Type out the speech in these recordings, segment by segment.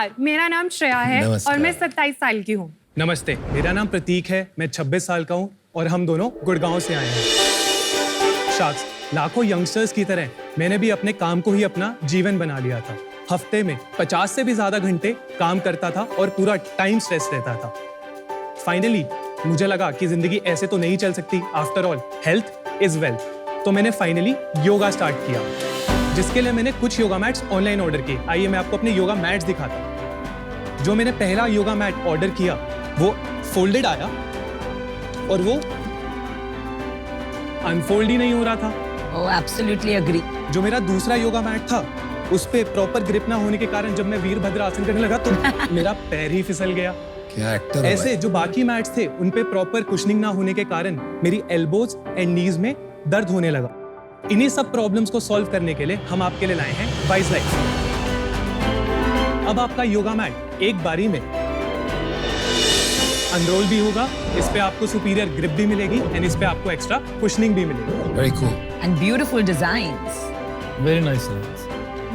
नमस्कार, मेरा नाम श्रेया है और मैं 27 साल की हूँ। नमस्ते, मेरा नाम प्रतीक है, मैं 26 साल का हूँ और हम दोनों गुड़गांव से आए हैं। शार्क्स, लाखों यंगस्टर्स की तरह मैंने भी अपने काम को ही अपना जीवन बना लिया था। हफ्ते में 50 से भी ज्यादा घंटे काम करता था और पूरा टाइम स्ट्रेस रहता था। फाइनली मुझे लगा कि जिंदगी ऐसे तो नहीं चल सकती। After all health is wealth. तो मैंने फाइनली योगा स्टार्ट किया, जिसके लिए मैंने कुछ योगा मैट्स ऑनलाइन ऑर्डर किए। आइए मैं आपको अपने योगा मैट्स दिखाता हूँ। जो मैंने पहला योगा मैट ऑर्डर किया वो फोल्डेड आया और वो अनफोल्ड ही नहीं हो रहा था। Oh, absolutely agree. जो मेरा दूसरा योगा मैट था उस पे प्रॉपर ग्रिप ना होने के कारण जब मैं वीरभद्र आसन करने लगा तो मेरा पैर ही फिसल गया। क्या एक्टर है ऐसे जो बाकी मैट्स थे उन पे प्रॉपर कुशनिंग ना होने के कारण मेरी एल्बोज एंड नीज में दर्द होने लगा। इन्हीं सब प्रॉब्लम्स को सॉल्व करने के लिए हम आपके लिए लाए हैं वाइज लाइफ। अब आपका योगा मैट एक बारी में अनरोल भी होगा, इस पे आपको सुपीरियर ग्रिप भी मिलेगी एंड इस पे आपको एक्स्ट्रा कुशनिंग भी मिलेगी। Very cool And beautiful designs. Very nice.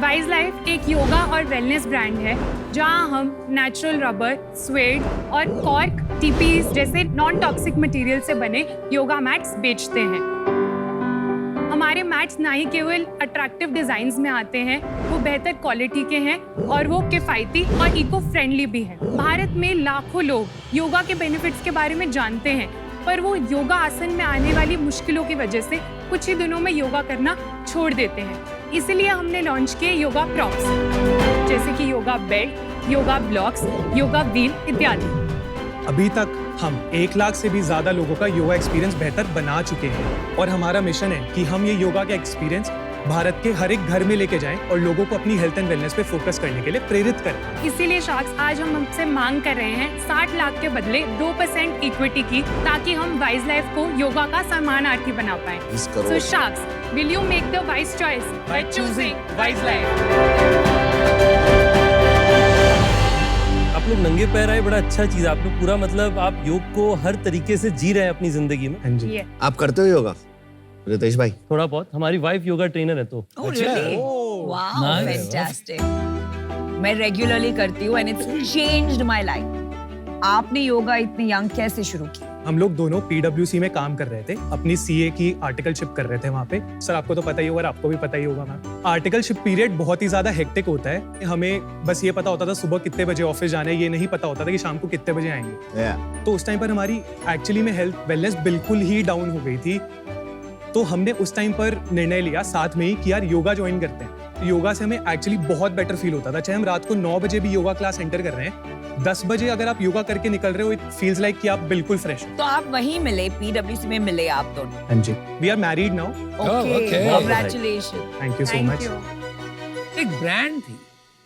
Wise life एक योगा और वेलनेस ब्रांड है जहां हम नेचुरल रबर, स्वेड और कॉर्क, टीपीज जैसे नॉन टॉक्सिक मटेरियल से बने योगा मैट्स बेचते हैं। हमारे मैट्स ना ही केवल अट्रैक्टिव डिजाइन्स में आते हैं, वो बेहतर क्वालिटी के हैं और वो किफायती और इको फ्रेंडली भी हैं। भारत में लाखों लोग योगा के बेनिफिट्स के बारे में जानते हैं, पर वो योगा आसन में आने वाली मुश्किलों की वजह से कुछ ही दिनों में योगा करना छोड़ देते हैं। इसलिए हमने लॉन्च किए योगा प्रॉप्स, जैसे कि yoga belt, yoga blocks, yoga wheel इत्यादि। अभी तक हम 1 लाख से भी ज्यादा लोगों का योगा एक्सपीरियंस बेहतर बना चुके हैं और हमारा मिशन है कि हम ये योगा का एक्सपीरियंस भारत के हर एक घर में लेके जाएं और लोगों को अपनी हेल्थ एंड वेलनेस पे फोकस करने के लिए प्रेरित करें। इसीलिए शार्क्स आज हम आपसे मांग कर रहे हैं 60 लाख के बदले 2% इक्विटी की, ताकि हम वाइज लाइफ को योगा का समानार्थी बना पाएं। सो sharks, will you make the wise choice by choosing wise life? आप लोग नंगे पैर आए, बड़ा अच्छा चीज। आप लोग पूरा मतलब आप योग को हर तरीके से जी रहे हैं अपनी जिंदगी में। हाँ जी। आप करते हो योगा रितेश भाई? थोड़ा बहुत। हमारी वाइफ योगा ट्रेनर है तो। Oh, really? Wow, Nice. fantastic. मैं रेगुलरली करती हूँ and it's changed my life. आपने योगा इतने यंग कैसे शुरू की? हम लोग दोनों PwC में काम कर रहे थे, अपनी CA की आर्टिकलशिप कर रहे थे वहाँ पे। सर आपको तो पता ही होगा, आपको भी पता ही होगा मैम। आर्टिकलशिप पीरियड बहुत ही ज्यादा हेक्टिक होता है। हमें बस ये पता होता था सुबह कितने बजे ऑफिस जाना है, ये नहीं पता होता था कि शाम को कितने बजे आएंगे। तो उस टाइम पर हमारी एक्चुअली में हेल्थ वेलनेस बिल्कुल ही डाउन हो गई थी। तो हमने उस टाइम पर निर्णय लिया साथ में ही कि यार योगा ज्वाइन करते हैं। योगा से हमें एक्चुअली बहुत बेटर फील होता था। चाहे हम रात को 9 बजे भी योगा क्लास एंटर कर रहे हैं, 10 बजे अगर आप योगा करके निकल रहे हो, इट फील्स लाइक कि आप बिल्कुल फ्रेश हो। तो आप वहीं मिले, PwC में मिले आप दोनों? हाँ जी, we are married now. Okay, congratulations. Thank you so much. एक ब्रांड थी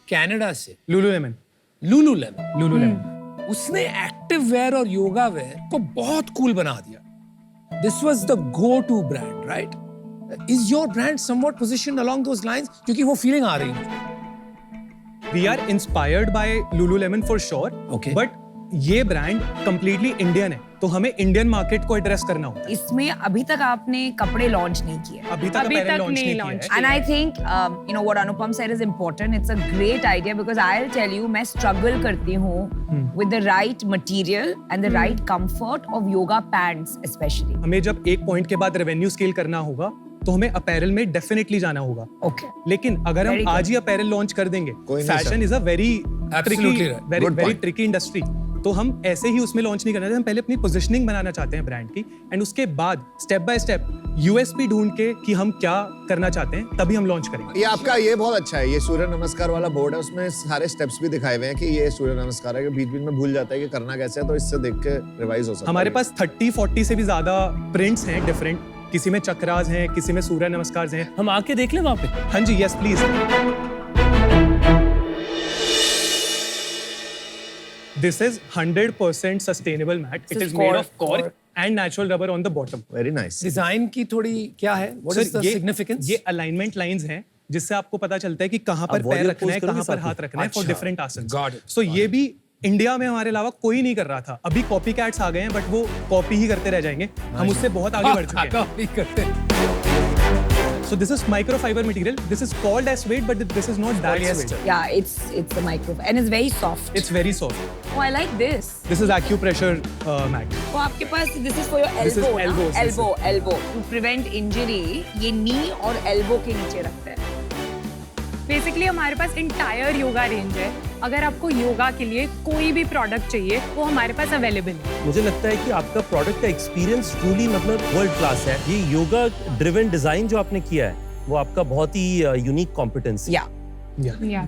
कनाडा से, लुलुलेमन। लुलुलेमन। उसने एक्टिव वेयर और योगा वेयर को बहुत कूल बना दिया। This was the go to brand, right? Is your brand somewhat positioned along those lines? क्योंकि वो फीलिंग आ रही है। We are inspired by Lululemon for sure, Okay. but ये ब्रांड completely इंडियन है, तो हमें इंडियन मार्केट को एड्रेस करना होता है। इसमें अभी तक आपने कपड़े लॉन्च नहीं किए। अभी तक अभी apparel तक launch नहीं नहीं launch किया है। And I think you know what Anupam said is important. It's a great idea because I'll tell you, मैं struggle करती हूँ with the right material and the right comfort of yoga pants especially. हमें जब एक point के बाद revenue scale करना होगा तो हमें अपैरल में डेफिनेटली जाना होगा। Okay. लेकिन अगर Very हम good. आज ही अपैरल लॉन्च कर देंगे, कोई नहीं fashion is a very Absolutely right. Good very point. Tricky industry. तो हम ऐसे ही उसमें लॉन्च नहीं करना चाहते। हम पहले अपनी पोजीशनिंग बनाना चाहते हैं ब्रांड की, एंड उसके बाद स्टेप बाय स्टेप यूएसपी ढूंढ के कि हम क्या करना चाहते हैं, तभी हम लॉन्च करेंगे। ये आपका ये बहुत अच्छा है, ये सूर्य नमस्कार वाला बोर्ड है, उसमें सारे स्टेप्स भी दिखाए हुए हैं कि ये सूर्य नमस्कार है, कि बीच बीच में भूल जाता है कि करना कैसे है, तो इससे देख के रिवाइज हो सकता है। हमारे पास 30-40 से भी ज्यादा प्रिंट्स हैं डिफरेंट। किसी में चक्रास हैं, किसी में सूर्य नमस्कार हैं। हम आके देख लें वहाँ पे? हाँ जी, yes please. This is 100% sustainable mat. It is made of cork and natural rubber on the bottom. Very nice. Design की थोड़ी क्या है? व्हाट इज द ये सिग्निफिकेंस? ये अलाइनमेंट लाइंस हैं जिससे आपको पता चलता है कि कहाँ पर आप पैर warrior रखना है, pose करोगे कहाँ पर साथ हाथ में? रखना है फॉर अच्छा, डिफरेंट आसन। got it, सो ये भी इंडिया में हमारे अलावा कोई नहीं कर रहा था। अभी कॉपी कैट्स आ गए हैं, बट वो कॉपी ही करते रह जाएंगे। हम उससे बहुत आगे बढ़ चुके हैं। कॉपी करते हैं। So this is microfiber material. This is called as suede, but this is not that suede. Yeah, it's a micro and it's very soft. It's very soft. Oh, I like this. This is acupressure mat. तो आपके पास this is for your This is elbow ना? elbows, this elbow to prevent injury. ये knee और elbow के नीचे रखते हैं. Basically हमारे पास इंटायर योगा रेंज है। अगर आपको योगा के लिए कोई भी प्रोडक्ट चाहिए वो हमारे पास अवेलेबल है। मुझे लगता है कि आपका प्रोडक्ट का एक्सपीरियंस ट्रूली मतलब वर्ल्ड क्लास है। ये योगा ड्रिवन डिजाइन जो आपने किया है वो आपका बहुत ही यूनिक कॉम्पिटेंस है। या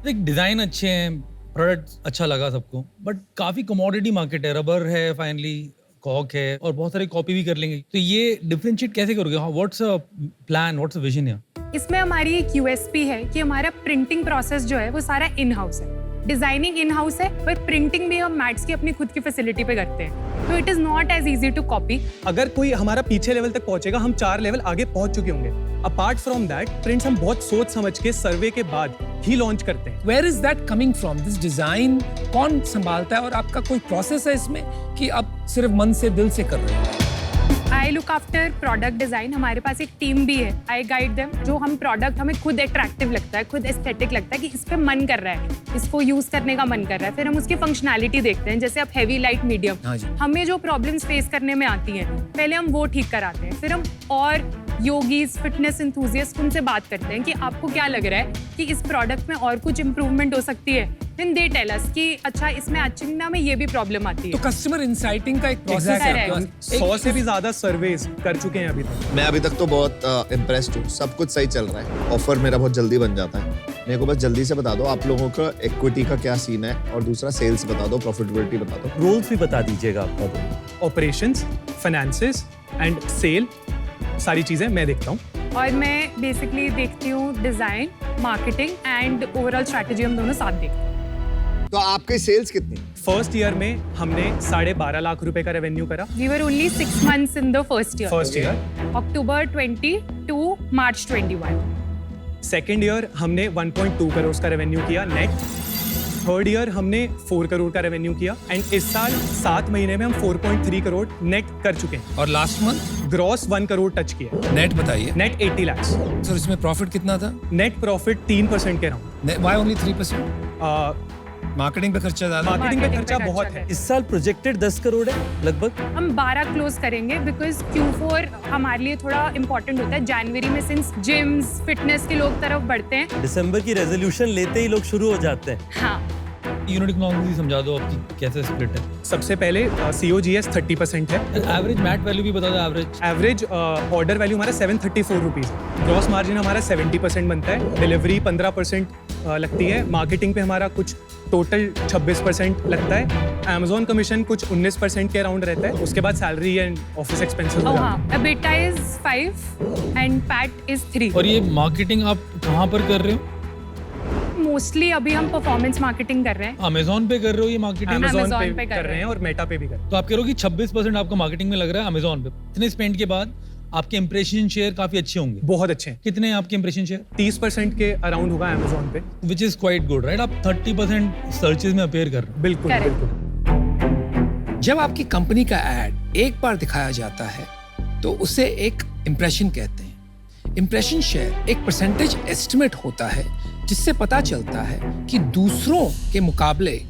देख डिजाइन अच्छे हैं, प्रोडक्ट अच्छा लगा सबको, बट काफी कमोडिटी मार्केट है, रबर है, फाइनली कॉक है और बहुत सारे कॉपी भी कर लेंगे। तो ये डिफरेंशिएट कैसे करोगे? What's a plan, what's a vision है? इसमें हमारी एक यूएसपी है कि हमारा प्रिंटिंग प्रोसेस जो है वो सारा इन हाउस है। डिजाइनिंग इन हाउस है, पर प्रिंटिंग भी हम मैट्स की अपनी खुद की फैसिलिटी पे करते हैं। तो it is not as easy to copy. अगर कोई हमारा पीछे लेवल तक पहुंचेगा, हम 4 लेवल आगे पहुंच चुके होंगे। अपार्ट फ्रॉम दैट, प्रिंट्स हम बहुत सोच समझ के सर्वे के बाद ही लॉन्च करते हैं। Where is that coming from? This design कौन संभालता है और आपका कोई प्रोसेस है इसमें कि आप सिर्फ मन से दिल से कर रहे हो? I look after product design. हमारे पास एक टीम भी है, आई गाइड देम। जो हम प्रोडक्ट हमें खुद अट्रैक्टिव लगता है, खुद एस्थेटिक लगता है कि इस पे मन कर रहा है, इसको यूज करने का मन कर रहा है, फिर हम उसकी फंक्शनैलिटी देखते हैं। जैसे अब हैवी, लाइट, मीडियम, हाँ जी। हमें जो प्रॉब्लम्स फेस करने में आती हैं पहले हम वो ठीक कराते हैं। फिर हम और योगीज, फिटनेस एंथुसियास्ट उनसे बात करते हैं कि आपको क्या लग रहा है कि इस प्रोडक्ट में और कुछ इंप्रूवमेंट हो सकती है। देन दे टेल अस कि अच्छा इसमें एक्चुअली में ये भी प्रॉब्लम आती तो है। कस्टमर इंसाइटिंग का एक प्रोसेस Exactly. है। हम 100 से भी ज्यादा सर्वेज कर चुके हैं अभी तक। मैं अभी तक तो बहुत इम्प्रेस्ड हूँ, सब कुछ सही चल रहा है। ऑफर मेरा बहुत जल्दी बन जाता है। मेरे को बस जल्दी से बता दो आप लोगों का इक्विटी का क्या सीन है, और दूसरा सेल्स बता दो, प्रॉफिटेबिलिटी बता दो। रोल्स भी बता दीजिएगा आपका तो। ऑपरेशंस, फाइनेंसेस एंड सेल, सारी चीजें मैं देखता हूँ। और मैं बेसिकली देखती हूँ design, marketing and overall strategy, हम दोनों साथ देखते हैं। तो आपकी सेल्स कितनी? फर्स्ट ईयर में हमने 12.5 लाख रुपए का रेवेन्यू करा। We were only 6 months in the first year. First year. October 20 to March 21. Second year हमने 1.2 करोड़ का रेवेन्यू किया नेट। थर्ड ईयर हमने 4 करोड़ का रेवेन्यू किया, एंड इस साल 7 महीने में हम 4.3 करोड़ नेट कर चुके हैं। और last month gross 1 crore touch किया। नेट बताइए। नेट 80 लाख। सर इसमें प्रॉफिट कितना था? नेट प्रॉफिट 3% के राउंड। Why only 3%? मार्केटिंग पे खर्चा ज्यादा? मार्केटिंग पे Marketing पे खर्चा खर्चा बहुत है। है। इस साल प्रोजेक्टेड 10 करोड़ है लगभग। हम 12 क्लोज करेंगे बिकॉज Q4 हमारे लिए थोड़ा इंपॉर्टेंट होता है। जनवरी में सिंस जिम्स, फिटनेस के लोग तरफ बढ़ते हैं। दिसंबर की रेजोल्यूशन लेते ही लोग शुरू हो जाते हैं। हाँ, यूनिट इकोनॉमिक्स समझा दो आपकी कैसे स्प्लिट है। सबसे पहले COGS 30% है। एवरेज मैट वैल्यू भी बता दो। एवरेज एवरेज ऑर्डर वैल्यू हमारा 734 रुपीज। ग्रॉस मार्जिन हमारा 70% बनता है। डिलीवरी 15% लगती है। मार्केटिंग पे हमारा कुछ टोटल 26% लगता है। अमेजोन कमीशन कुछ 19% के अराउंड रहता है। उसके बाद सैलरी एंड ऑफिस एक्सपेंसेस हो oh जाते हाँ, EBITDA is 5 and PAT is 3. और ये मार्केटिंग आप कहाँ पर कर रहे हो? मोस्टली अभी हम परफॉर्मेंस मार्केटिंग कर रहे हैं। अमेजोन पे कर रहे हो ये हैं। मार्केटिंग? Amazon Amazon पे पे कर रहे हैं और मेटा पे भी कर रहे हैं। तो आप कह रहे हो कि 26% आपका मार्केटिंग में लग रहा है अमेजोन पे। इतने स्पेंड के बाद आपके इंप्रेशन शेयर काफी अच्छे होंगे। बहुत अच्छे हैं। कितने हैं आपके इंप्रेशन शेयर? 30% के अराउंड होगा अमेजोन पे। Which is quite good right? आप 30% सर्चेज में अपेयर कर रहे हो। बिल्कुल Correct. बिल्कुल। जब आपकी कंपनी का एड एक बार दिखाया जाता है तो उसे एक इंप्रेशन कहते हैं। इंप्रेशन शेयर एक परसेंटेज एस्टिमेट होता है जिससे पता चलता है कि दूसरों के मुकाबले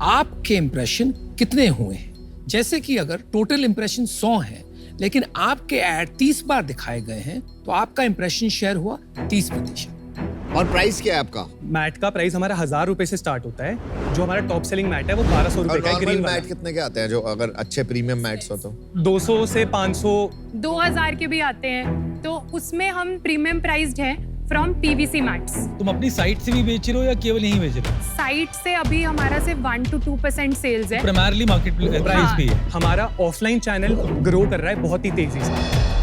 आपके इंप्रेशन कितने हुए हैं। जैसे कि अगर टोटल इंप्रेशन 100 है लेकिन आपके ऐड 30 बार दिखाए गए हैं तो आपका इंप्रेशन शेयर हुआ 30%। और प्राइस क्या है आपका? मैट का प्राइस हमारा 1000 रुपए से स्टार्ट होता है। जो हमारा टॉप सेलिंग मैट है वो 1200 और रुपए का है। नॉर्मल ग्रीन मैट वाला कितने के आते हैं, जो अगर अच्छे प्रीमियम मैट्स हो तो? 200 से 500। 2000 के भी आते हैं। तो उसमें हम प्रीमियम प्राइस्ड हैं फ्रॉम PVC मैट्स। तुम अपनी साइट से भी बेच रहे हो या केवल यहीं बेच रहे हो? साइट से अभी हमारा सिर्फ 1 to 2% सेल्स है। प्राइमरली मार्केट प्राइस भी है। हमारा ऑफलाइन चैनल ग्रो कर रहा है बहुत ही तेजी से।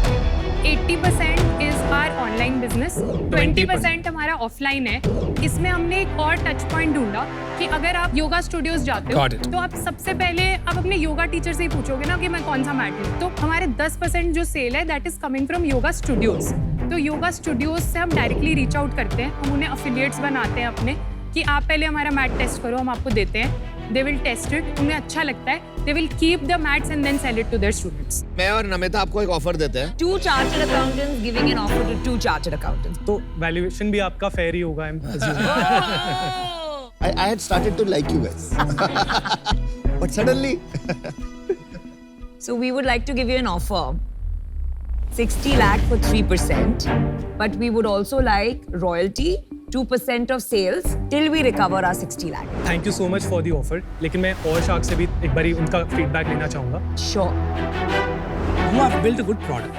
80% इज आवर ऑनलाइन बिजनेस, 20% हमारा ऑफलाइन है। इसमें हमने एक और टच पॉइंट ढूंढा कि अगर आप योगा स्टूडियोज जाते हो Got it. तो आप सबसे पहले आप अपने योगा टीचर से ही पूछोगे ना कि मैं कौन सा मैट लूं। तो हमारे 10% जो सेल है that is coming from yoga studios. तो योगा स्टूडियोज से हम डायरेक्टली रीच आउट करते हैं, हम उन्हें अफिलिएट्स बनाते हैं अपने, कि आप पहले हमारा मैट टेस्ट करो, हम आपको देते हैं, दे विल टेस्ट इट, उन्हें अच्छा लगता है, they will keep the mats and then sell it to their students. मैं और नमिता आपको एक ऑफर देते हैं। 2 chartered accountants giving an offer to 2 chartered accountants. तो वैल्यूएशन भी आपका फेयर ही होगा। I had started to like you guys. But suddenly So we would like to give you an offer. 60 lakh for 3%, but we would also like royalty, 2% of sales till we recover our 60 lakh. Thank you so much for the offer. लेकिन मैं और shark से भी एक बारी उनका feedback लेना चाहूँगा। Sure. You have built a good product.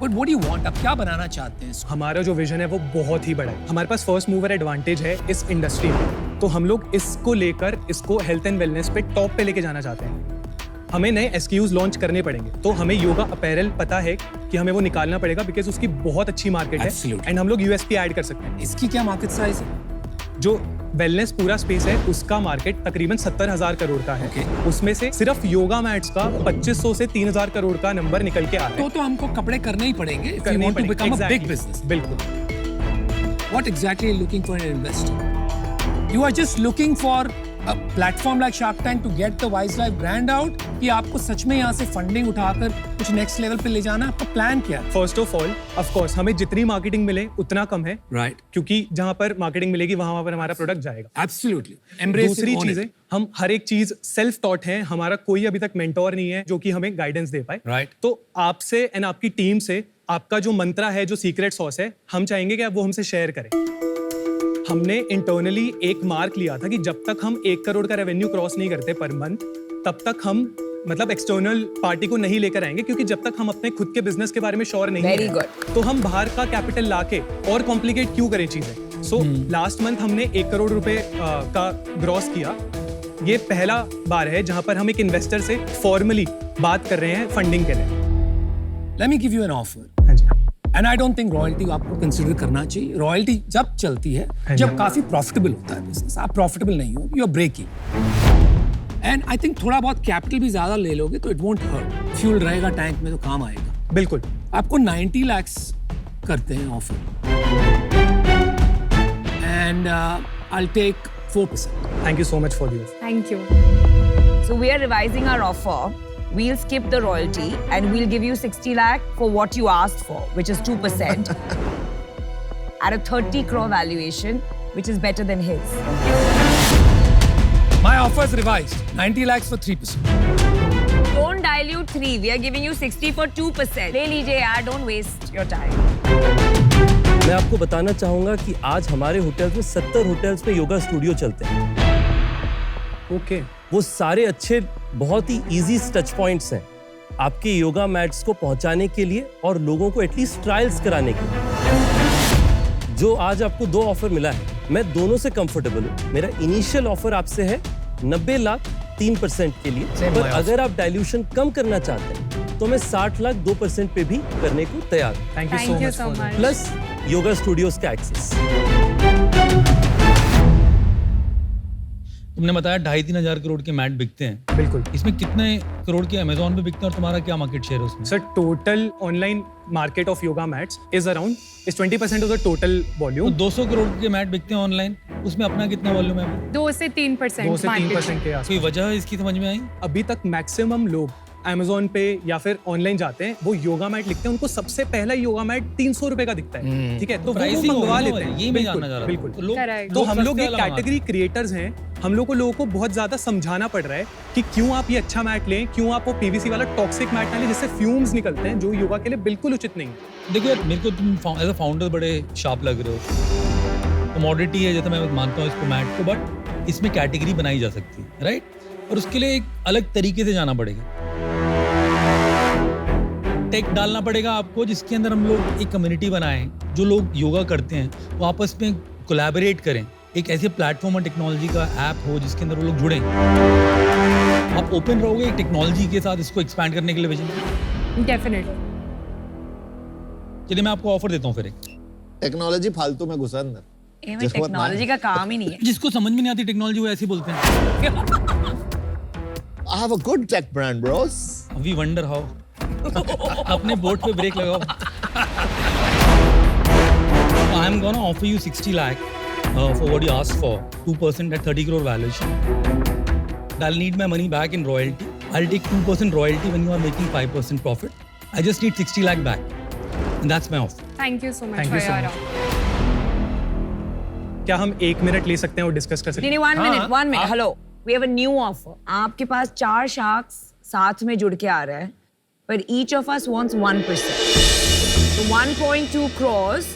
But what do you want? आप क्या बनाना चाहते हैं इसको? हमारा जो विजन है वो बहुत ही बड़ा है। हमारे पास फर्स्ट मूवर एडवांटेज है इस इंडस्ट्री में, तो हम लोग इसको लेकर इसको हेल्थ एंड वेलनेस पे टॉप पे लेके जाना चाहते हैं। हमें नए SKUs लॉन्च करने पड़ेंगे, तो हमें योगा अपैरल पता है कि हमें वो निकालना पड़ेगा बिकॉज उसकी बहुत अच्छी मार्केट है Absolutely. एंड हम लोग USP ऐड कर सकते हैं। इसकी क्या मार्केट साइज है? जो वेलनेस पूरा स्पेस है उसका मार्केट तकरीबन 70,000 करोड़ का है। Okay. उसमें से सिर्फ योगा मैट्स का 2500 से 3,000 करोड़ का नंबर निकल के आ रहा है। तो हमको कपड़े करने ही पड़ेंगे if we करने want to पड़ेंगे। become a big Exactly. business. बिल्कुल। What exactly are you looking for in an investor? You are just looking for a platform like Shark Tank to get the Wise Life brand out, कि आपको सच में यहाँ से funding उठाकर कुछ next level पे ले जाना है? आपका प्लान क्या है? First of all of course हमें जितनी मार्केटिंग मिले उतना कम है, राइट, क्योंकि जहां पर मार्केटिंग मिलेगी वहां पर हमारा प्रोडक्ट जाएगा। एब्सोल्युटली एम्ब्रेस दूसरी चीजें, हम हर एक चीज सेल्फ टॉट है, हमारा कोई अभी तक मेंटोर नहीं है जो कि हमें गाइडेंस दे पाए। Right. तो आपसे एंड आपकी टीम से आपका जो मंत्रा है, जो सीक्रेट सॉस है, हम चाहेंगे कि आप वो हमसे शेयर करें। हमने इंटरनली एक मार्क लिया था कि जब तक हम 1 करोड़ का रेवेन्यू क्रॉस नहीं करते पर मंथ, तब तक हम मतलब एक्सटर्नल पार्टी को नहीं लेकर आएंगे, क्योंकि जब तक हम अपने खुद के बिजनेस के बारे में श्योर नहीं Very हैं, good. तो हम बाहर का कैपिटल लाके और कॉम्प्लिकेट क्यों करें चीजें। सो लास्ट मंथ हमने 1 करोड़ रुपए का ग्रॉस किया। ये पहला बार है जहां पर हम एक इन्वेस्टर से फॉर्मली बात कर रहे हैं फंडिंग के लिए। Let me give you an offer, हाँ जी। And I don't think royalty आपको कंसीडर करना चाहिए। रॉयल्टी जब चलती है जब काफी प्रॉफिटेबल होता है बिजनेस। आप प्रॉफिटेबल नहीं हो, you are breaking, and I think थोड़ा बहुत कैपिटल भी ज्यादा ले लोगे तो इट वोंट हर्ट। फ्यूल रहेगा टैंक में तो काम आएगा। बिल्कुल। आपको 90 lakhs करते हैं offer, and I take 4%. Thank you so much for this. Thank you. So we are revising our offer. We'll skip the royalty and we'll give you 60 lakh for what you asked for, which is 2%, at a 30 crore valuation, which is better than his. My offer is revised. 90 lakhs for 3%. Don't dilute 3. We are giving you 60 for 2%. ले लीजिए यार, don't waste your time. मैं आपको बताना चाहूंगा कि आज हमारे होटल्स में 70 होटल्स में योगा स्टूडियो चलते हैं। ओके। वो सारे अच्छे बहुत ही इजी टच पॉइंट्स हैं आपके योगा मैट्स को पहुंचाने के लिए और लोगों को एटलीस्ट ट्रायल्स कराने के लिए। जो आज आपको 2 ऑफर मिला है, मैं दोनों से कंफर्टेबल हूँ। मेरा इनिशियल ऑफर आपसे है 90 लाख 3% के लिए, पर अगर आप डाइल्यूशन कम करना चाहते हैं तो मैं 60 लाख 2% पे भी करने को तैयार हूँ, thank you Thank you so so much. much. Plus yoga studios का एक्सेस। तुमने बताया 2.5-3 हजार करोड़ के मैट बिकते हैं, बिल्कुल। इसमें कितने करोड़ के अमेजोन पे बिकते हैं और तुम्हारा क्या मार्केट शेयर है उसमें? Sir total online market of yoga mats is around 20% of the total तो वॉल्यूम। 200 करोड़ के मैट बिकते हैं ऑनलाइन, उसमें अपना कितना वॉल्यूम है? 2 से 3% 2 से 3% के आसपास। कोई वजह है इसकी समझ में आई? अभी तक मैक्सिमम लोग Amazon पे या फिर ऑनलाइन जाते हैं, वो योगा मैट लिखते हैं, उनको सबसे पहला योगा मैट 300 रुपए का दिखता है, ठीक है, तो वो प्राइसिंग मंगवा होगी ना लेते हैं। भाई, ये मैं जानना चाह रहा बिल्कुल था। बिल्कुल। Correct. तो हम लोग सस्ते एक वाला कैटेगरी क्रिएटर्स हैं, हम लोगों को बहुत ज्यादा समझाना पड़ रहा है कि क्यों आप ये अच्छा मैट लें, क्यों आप वो PVC वाला टॉक्सिक मैट ना लें जिससे फ्यूम्स निकलते हैं, जो योगा के लिए बिल्कुल उचित नहीं है। देखो यार, मेरे को तुम एज अ फाउंडर बड़े शार्प लग रहे हो। कमोडिटी है जैसे मैं मानता हूँ इसको मैट को, बट इसमें कैटेगरी बनाई जा सकती है, राइट? और उसके लिए एक अलग तरीके से जाना पड़ेगा, टेक डालना पड़ेगा आपको, जिसके अंदर हम लोग एक कम्युनिटी बनाएं, जो लोग योगा करते हैं वो आपस में कोलैबोरेट करें, एक ऐसे प्लेटफॉर्म और टेक्नोलॉजी का ऐप हो जिसके अंदर वो लोग जुड़ें। आप ओपन रहोगे टेक्नोलॉजी के साथ इसको एक्सपैंड करने के लिए विजन? डेफिनेटली। चलिए मैं आपको ऑफर देता हूँ फिर एक। टेक्नोलॉजी फालतू में घुसा अंदर। ये में टेक्नोलॉजी का काम ही नहीं है। जिसको समझ में नहीं आती टेक्नोलॉजी वो ऐसे ही बोलते हैं। I have a good tech brand, bros. We wonder how. अपने बोट पे ब्रेक लगाओ। I am gonna offer you 60 lakh for what you asked for, 2% at 30 crore valuation. I'll need my money back in royalty. I'll take 2% royalty when you are making 5% profit. I just need 60 lakh back. And that's my offer. Thank you so much Thank for you so your much. offer. क्या हम 1 minute ले सकते हैं और discuss कर सकते नहीं, हैं? 1 minute. Hello. We have a new offer. आपके पास 4 sharks साथ में जुड़ के आ रहे हैं, but each of us wants 1%. So 1.2 crores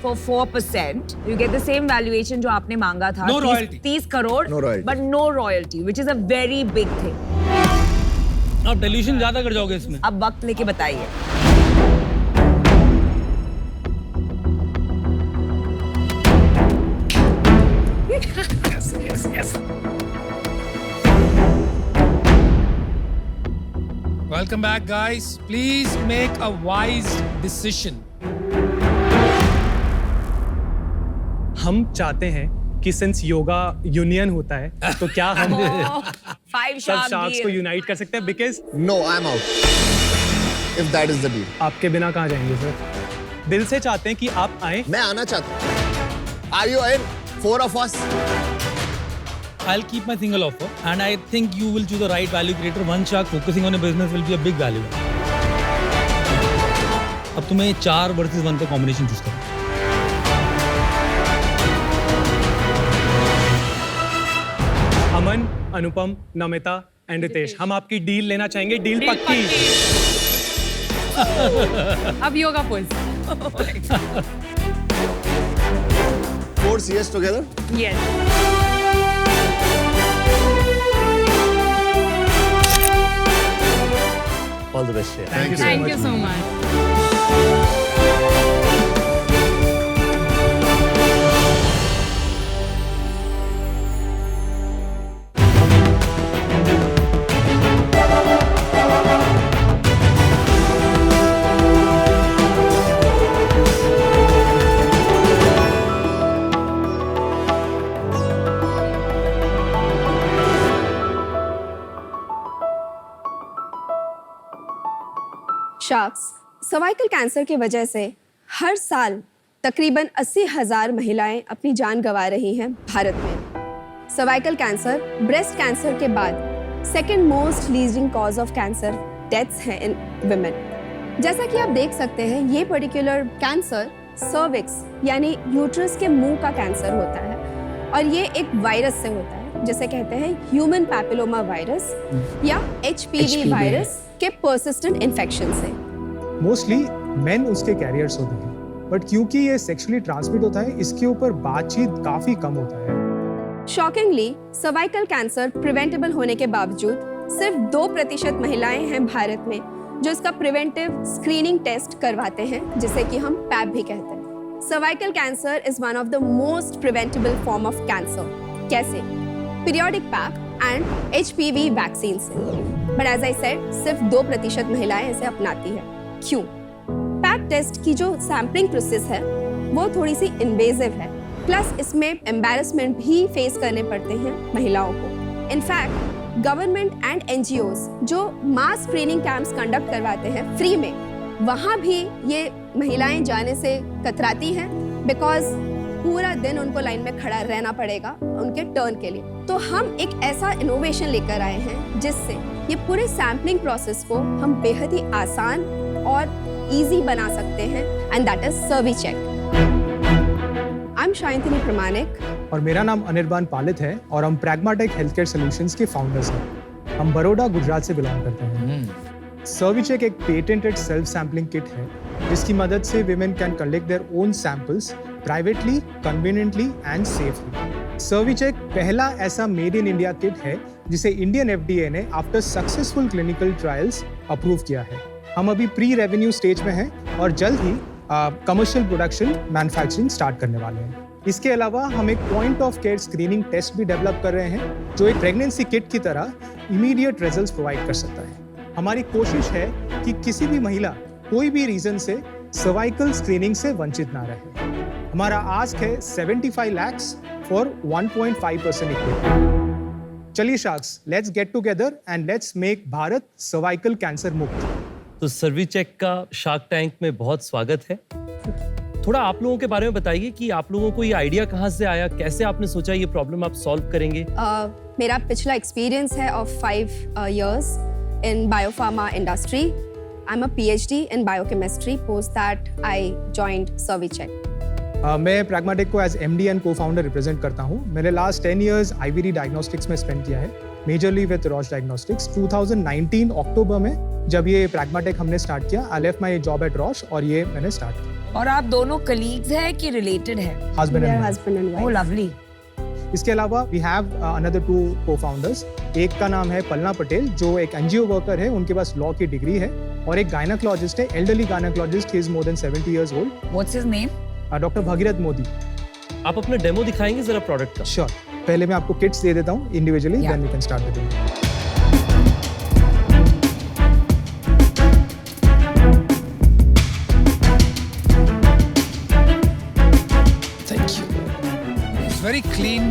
for 4%. You get the same valuation जो आपने मांगा था. No royalty. 30 crore. No royalty. But no royalty, which is a very big thing. आप डिल्यूशन ज्यादा कर जाओगे इसमें. अब वक्त लेके बताइए. Welcome back, guys. Please make a wise decision. हम चाहते हैं कि सिंस योगा यूनियन होता है तो क्या हम 5 सब shark शार्क्स को deal. यूनाइट कर सकते हैं? Because No, I'm out. If that is the deal. आपके बिना कहाँ जाएंगे सर? दिल से चाहते हैं कि आप आए. मैं आना चाहता हूँ. Are you in? 4 of us. I'll keep my single offer, and I think you will choose the right value creator. One shark focusing on a business will be a big value. अब तुम्हें 4 versus 1 का combination choose करना. अमन, अनुपम, Namita and Ritesh, हम आपकी deal लेना चाहेंगे. Deal Deal पक्की. अब yoga pose. 4 CS together. Yes. All the best, Shreya. Thank you. Thank you so much. Sharks cervical cancer की वजह से हर साल तकरीबन 80,000 महिलाएं अपनी जान गंवा रही हैं भारत में. सर्वाइकल कैंसर ब्रेस्ट कैंसर के बाद second most leading cause of cancer deaths है इन वुमेन. जैसा कि आप देख सकते हैं, ये पर्टिकुलर कैंसर सर्विक्स यानी यूट्रस के मुंह का कैंसर होता है और ये एक वायरस से होता है जिसे कहते हैं ह्यूमन पैपिलोमा वायरस या HPV वायरस के पर्सिस्टेंट इन्फेक्शन से. मोस्टली मेन उसके कैरियर्स होते हैं, बट क्योंकि ये सेक्सुअली ट्रांसमिट होता है, इसके ऊपर बातचीत काफी कम होता है. शॉकिंगली सर्वाइकल कैंसर प्रिवेंटेबल होने के बावजूद सिर्फ 2% महिलाएं हैं भारत में जो इसका प्रिवेंटिव स्क्रीनिंग टेस्ट करवाते हैं, जिसे कि हम पैप भी कहते हैं. Cervical cancer is one of the most preventable form of cancer. कैसे? Periodic pap and HPV vaccine से. बट एज आई सेड, सिर्फ 2% महिलाएं इसे अपनाती है. क्यों? पैप टेस्ट की जो सैम्पलिंग प्रोसेस है वो थोड़ी सी इन्वेजिव है, प्लस इसमें एम्बैरेसमेंट भी फेस करने पड़ते हैं महिलाओं को. इनफैक्ट गवर्नमेंट एंड NGOs जो मास स्क्रीनिंग कैंप्स कंडक्ट करवाते हैं फ्री में, वहाँ भी ये महिलाएं जाने से कतराती हैं बिकॉज पूरा दिन उनको लाइन में खड़ा रहना पड़ेगा उनके टर्न के लिए. तो हम एक ऐसा इनोवेशन लेकर आए हैं जिससे ये पूरे सैम्पलिंग प्रोसेस को हम बेहद ही आसान और इजी बना सकते हैं, and that is CerviCheck. I am Shayantini Pramanik और मेरा नाम अनिर्बान पालित है और हम प्रैग्माटिक हेल्थकेयर सॉल्यूशंस के फाउंडर्स हैं. हम बड़ौदा, गुजरात से बिलोंग करते हैं. सर्विचेक एक पेटेंटेड सेल्फ सैम्पलिंग किट है जिसकी मदद से women can collect their own samples privately, conveniently and safely. CerviCheck पहला ऐसा मेड इन इंडिया किट है जिसे इंडियन FDA ने after successful clinical trials approve किया है. हम अभी प्री रेवेन्यू स्टेज में हैं और जल्द ही कमर्शियल प्रोडक्शन मैन्युफैक्चरिंग स्टार्ट करने वाले हैं. इसके अलावा हम एक point of care screening test भी डेवलप कर रहे हैं जो एक प्रेगनेंसी किट की तरह इमीडिएट रिजल्ट्स प्रोवाइड कर सकता है. हमारी कोशिश है कि किसी भी महिला कोई भी रीजन से सर्वाइकल स्क्रीनिंग से वंचित ना रहे. हमारा आस्क है 75 lakhs फॉर 1.5% इक्विटी. चलिए sharks, let's get together and let's make Bharat cervical cancer मुक्त. तो सर्विचेक का शार्क टैंक में बहुत स्वागत है. थोड़ा आप लोगों के बारे में बताइए कि आप लोगों को ये आइडिया कहाँ से आया, कैसे आपने सोचा ये प्रॉब्लम आप सॉल्व करेंगे? मेरा पिछला एक्सपीरियंस है of 5 years in biopharma industry. I'm a PhD in biochemistry. Post that, I joined Servicheck. मैं प्रैग्मेटिक को as MD and cofounder represent करता हूँ। मैंने लास्ट 10 years IVD डायग्नोस्टिक्स में स्पेंड किया है, मेजरली विद रॉश डायग्नोस्टिक्स। 2019 अक्टूबर में जब ये प्रैग्मेटिक हमने स्टार्ट किया, I left my job at Roche और ये मैंने स्टार्ट किया। और आप दोनों कलीग्स हैं कि रिलेटेड हैं? Husband We are and husband and oh wife. Lovely. इसके अलावा वी हैव अनदर 2 को-फाउंडर्स। एक का नाम है पलना पटेल, जो एक NGO वर्कर है, उनके पास लॉ की डिग्री है, और एक गायनेकोलॉजिस्ट है, elderly gynaecologist, he is more than 70 years old, what's his name? Doctor Bhagirath Modi. आप अपना डेमो दिखाएंगे जरा प्रोडक्ट का? श्योर। पहले मैं आपको किट्स दे देता हूँ individually, Yeah. Then we can start the demo. Thank you. It's very clean,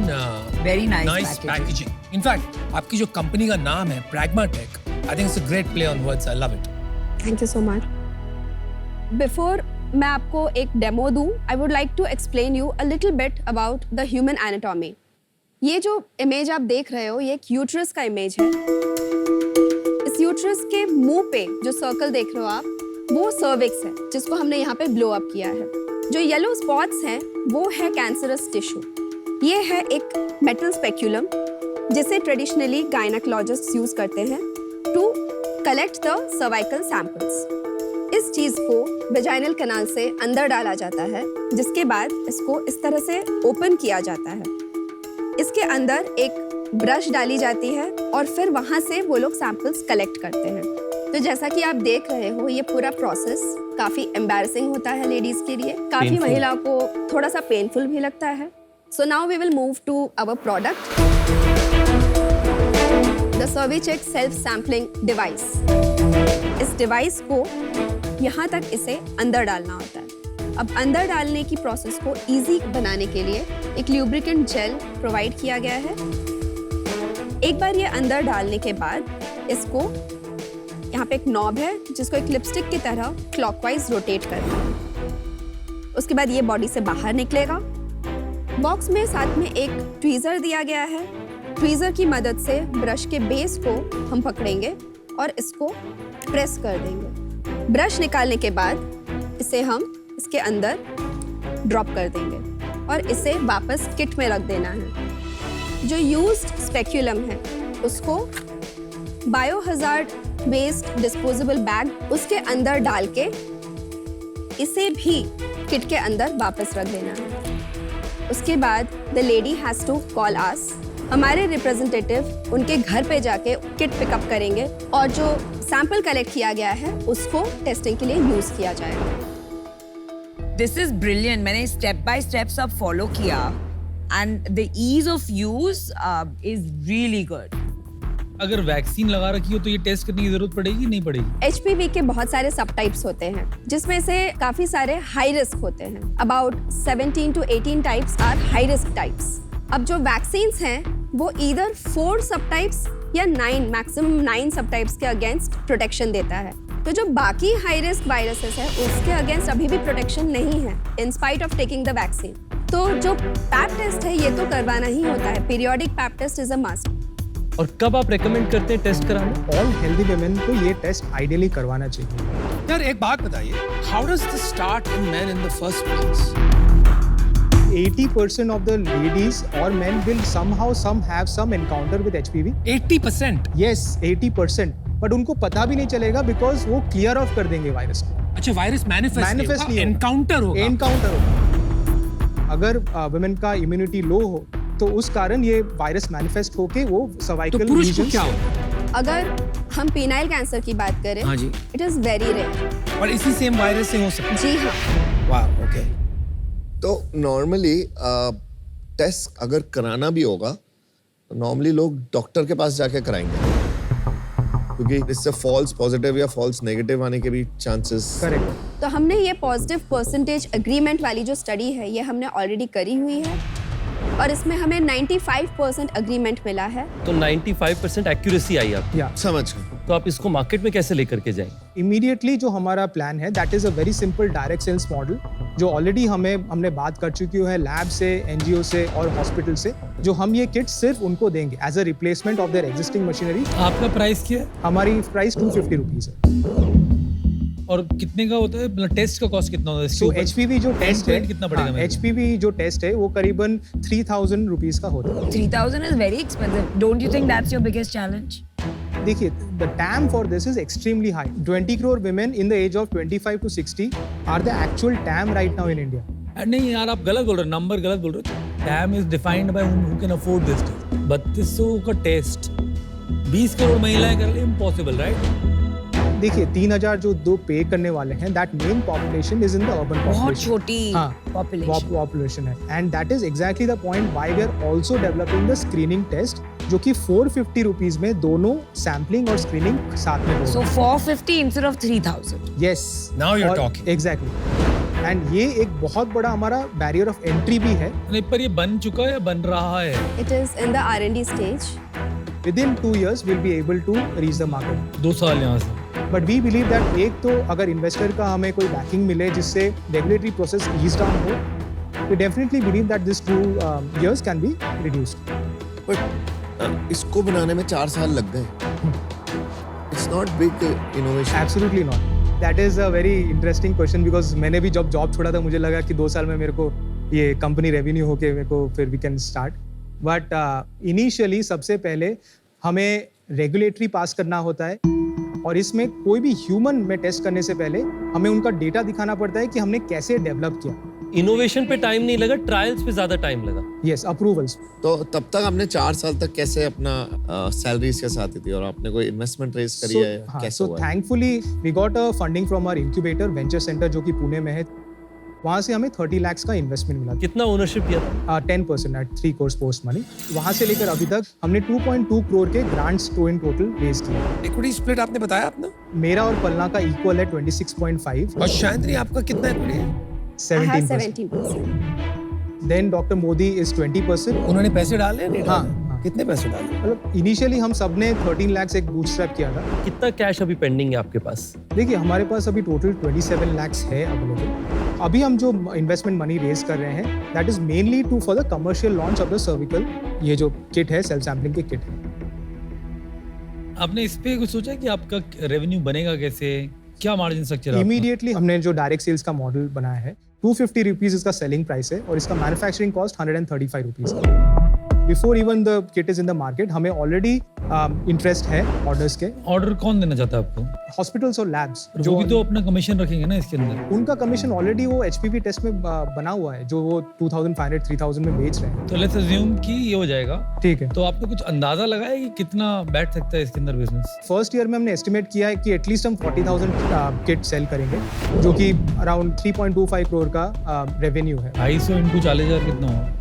Very nice nice packaging. packaging. In fact, आपकी जो कंपनी का नाम है Pragmatech, I think it's a great play on words. I love it. Thank you so much. Before मैं आपको एक demo दूं, I would like to explain you a little bit about the human anatomy. ये जो image आप देख रहे हो, ये एक यूट्रस का इमेज है। इस यूट्रस के मुंह पे जो सर्कल देख रहे हो आप, वो सर्विक्स है, जिसको हमने यहाँ पे ब्लो अप किया है। जो येलो स्पॉट्स हैं, वो है कैंसरस टिश्यू। ये है एक मेटल स्पेक्यूलम, जिसे ट्रेडिशनली गायनेकोलॉजिस्ट्स यूज करते हैं to collect the cervical samples. इस चीज को वेजाइनल कैनाल से अंदर डाला जाता है, जिसके बाद इसको इस तरह से ओपन किया जाता है। इसके अंदर एक ब्रश डाली जाती है और फिर वहां से वो लोग सैंपल्स कलेक्ट करते हैं। तो जैसा कि आप देख रहे हो, ये पूरा प्रोसेस काफी एम्बैरसिंग होता है लेडीज के लिए, काफी Painful. महिलाओं को थोड़ा सा पेनफुल भी लगता है। So now we will move to our product, the CerviCheck self sampling device. इस डिवाइस को यहाँ तक इसे अंदर डालना होता है। अब अंदर डालने की प्रोसेस को इजी बनाने के लिए एक ल्यूब्रिकेंट जेल प्रोवाइड किया गया है। एक बार ये अंदर डालने के बाद इसको यहाँ पे एक नॉब है, जिसको एक लिपस्टिक की तरह क्लॉकवाइज रोटेट करना है। उसके बाद ये बॉडी से बाहर निकलेगा। बॉक्स में साथ में एक ट्वीजर दिया गया है। ट्वीजर की मदद से ब्रश के बेस को हम पकड़ेंगे और इसको प्रेस कर देंगे। ब्रश निकालने के बाद इसे हम इसके अंदर ड्रॉप कर देंगे और इसे वापस किट में रख देना है। जो यूज्ड स्पेक्यूलम है, उसको बायोहजार्ड वेस्ट डिस्पोजेबल बैग उसके अंदर डाल के इसे भी किट के अंदर वापस रख देना है। उसके बाद the lady has to call us. हमारे रिप्रेजेंटेटिव उनके घर पे जाके किट पिकअप करेंगे और जो सैंपल कलेक्ट किया गया है उसको टेस्टिंग के लिए यूज किया जाएगा। This is brilliant. मैंने स्टेप बाय स्टेप सब फॉलो किया and the ease of use is really good. अगर वैक्सीन लगा रखी हो तो ये टेस्ट करने की जरूरत पड़ेगी नहीं पड़ेगी? HPV के बहुत सारे सब टाइप्स होते हैं, जिसमें से काफी सारे हाई रिस्क होते हैं। About 17 to 18 types are high risk types. अब जो वैक्सीन्स हैं वो ईदर 4 सब टाइप्स या 9 मैक्सिमम 9 सब टाइप्स के अगेंस्ट प्रोटेक्शन देता है। तो जो बाकी हाई रिस्क वायरसेस है उसके अगेंस्ट अभी भी प्रोटेक्शन नहीं है in spite of taking the vaccine. तो जो पैप टेस्ट है ये तो करवाना ही होता है। Periodic pap test is a must. और कब आप रेकमेंड करते हैं टेस्ट कराना? ऑल हेल्दी वुमेन को ये टेस्ट आइडियली करवाना चाहिए। यार एक बात बताइए, how does this start in men in the first place? 80% of the ladies or men will somehow have some encounter with HPV. 80%? Yes, 80%. But उनको पता भी नहीं चलेगा बिकॉज वो क्लियर ऑफ कर देंगे वायरस को। अच्छा, वायरस मैनिफेस्ट नहीं होगा, एनकाउंटर होगा। एनकाउंटर होगा। अगर वुमेन का इम्यूनिटी लो हो तो उस कारण ये वायरस मैनिफेस्ट होके वो सर्वाइकल तो पुरुष को क्या होगा? अगर हम पेनाइल कैंसर की बात करें, हाँ जी, इट इज वेरी रेयर। और इसी सेम वायरस से हो सकता है? जी हाँ। वाह, ओके। तो नॉर्मली टेस्ट अगर कराना भी होगा तो नॉर्मली लोग डॉक्टर के पास जाके कराएंगे, क्योंकि इससे फॉल्स पॉजिटिव या फॉल्स नेगेटिव आने के भी चांसेस। करेक्ट। तो हमने ये पॉजिटिव परसेंटेज एग्रीमेंट वाली जो स्टडी है ये हमने ऑलरेडी करी हुई है। और इसमें हमें 95% अग्रीमेंट मिला है। तो 95% एक्यूरेसी आई आप, या समझ गए। तो आप इसको मार्केट में कैसे लेकर के जाएंगे? इमीडिएटली जो हमारा प्लान है that is a very simple direct sales model, जो ऑलरेडी हमने बात कर चुकी है लैब से, एनजीओ से और हॉस्पिटल से, जो हम ये किट सिर्फ उनको देंगे as a replacement of their existing machinery. आपका प्राइस क्या है हमारी प्राइस 250 रुपीज़ है। और कितने का होता है, मतलब टेस्ट का कॉस्ट कितना होता है? सो HPV जो टेस्ट है, कितना पड़ेगा मेरे को? HPV जो टेस्ट है वो करीबन 3000 रुपीज़ का होता है। 3,000 is very expensive. Don't you think that's your biggest challenge? देखिए, the TAM for this is extremely high. 20 crore women in the age of 25 to 60 are the actual TAM right now in India. नहीं यार, आप गलत बोल रहे हो, number गलत बोल रहे हो। TAM is defined by who can afford this test. 3200 का टेस्ट 20 करोड़ महिलाएं कर ले, इम्पॉसिबल, राइट? देखिए, 3000 जो दो पे करने वाले हैं, that main population is in the urban बहुत population. छोटी हाँ, population. population है, and that is exactly the point why we are also developing the screening test, जो कि 450 रुपीज में दोनों सैम्पलिंग और स्क्रीनिंग साथ में होगा। So 450 instead of 3,000. Yes. Now you're और- talking. Exactly. एंड ये एक बहुत बड़ा हमारा बैरियर ऑफ एंट्री भी है। नहीं, पर ये बन चुका है या बन रहा है? It is in the R&D stage. Within 2 years we'll be able to reach the market. 2 साल यहाँ से। बट वी बिलीव दैट एक तो अगर इन्वेस्टर का हमें कोई बैकिंग मिले जिससे रेगुलेटरी प्रोसेस ईज डाउन हो, we definitely believe that this 2 years can be reduced. But इसको बनाने में 4 साल लग गए। It's not big innovation. Absolutely not. That is a very interesting question, because मैंने भी जब जॉब छोड़ा था मुझे लगा कि 2 साल में मेरे को ये कंपनी रेवेन्यू होके मेरे को फिर we can start. But initially सबसे पहले हमें रेगुलेटरी पास करना होता है, और इसमें कोई भी ह्यूमन में टेस्ट करने से पहले हमें उनका डेटा दिखाना पड़ता है कि हमने कैसे डेवलप किया। इनोवेशन पे टाइम नहीं लगा, ट्रायल्स पे ज्यादा टाइम लगा। Yes, approvals. तो तब तक हमने 4 साल तक कैसे अपना सैलरीज के साथ ही थी, और आपने कोई इन्वेस्टमेंट रेज करी है? कैसे सो हुआ? Thankfully we got a funding from our incubator venture centre जो कि पुणे में है। वहाँ से हमें 30 lakhs का इन्वेस्टमेंट मिला। कितना ओनरशिप किया था? 10% एट 3 crores पोस्ट मनी। वहाँ से लेकर अभी तक हमने 2.2 crore के ग्रांट्स इन टोटल रेज किए। इक्विटी स्प्लिट आपने बताया अपना, मेरा और पलना का इक्वल है 26.5। और शायद आपका कितना इक्विटी है? I have 17%। 17%. Then doctor Modi is 20%। उन्होंने पैसे डाले या नहीं हाँ, डाले? हाँ। कितने पैसे डाले? मतलब इनिशियली हम सब ने 13 lakhs एक बूटस्ट्रैप किया था। कितना कैश अभी पेंडिंग है आपके पास? देखिए, हमारे पास अभी टोटल 27 lakhs है अवेलेबल। अभी हम जो इन्वेस्टमेंट मनी रेज कर रहे हैं that is mainly to for the commercial launch of the cervical, ये जो किट है, सेल्फ सैम्पलिंग की किट है। आपने इस पे कुछ सोचा कि आपका रेवेन्यू बनेगा कैसे, क्या मार्जिन स्ट्रक्चर है? इमीडिएटली हमने जो डायरेक्ट सेल्स का मॉडल बनाया है, 250 रुपीज इसका सेलिंग प्राइस है, और इसका मैन्युफैक्चरिंग कॉस्ट 135 रुपीज है। Before even the kit is in the market हमें ऑलरेडी इंटरेस्ट है ऑर्डर्स के। ऑर्डर कौन देना चाहता है आपको? हॉस्पिटल्स और लैब्स जो भी तो अपना कमीशन रखेंगे ना इसके अंदर। उनका कमीशन ऑलरेडी वो HPV टेस्ट में बना हुआ है, जो वो 2500-3000 में बेच रहे हैं। तो लेट्स अज्यूम कि ये हो जाएगा, ठीक है। तो आपने कुछ अंदाजा लगाया कि कितना बैठ सकता है इसके अंदर बिजनेस? फर्स्ट ईयर में हमने एस्टिमेट किया है कि एटलीस्ट हम 40,000 किट सेल करेंगे, जो कि अराउंड 3.25 crore का रेवेन्यू है। 250 इंटू 40,000 कितना हुआ?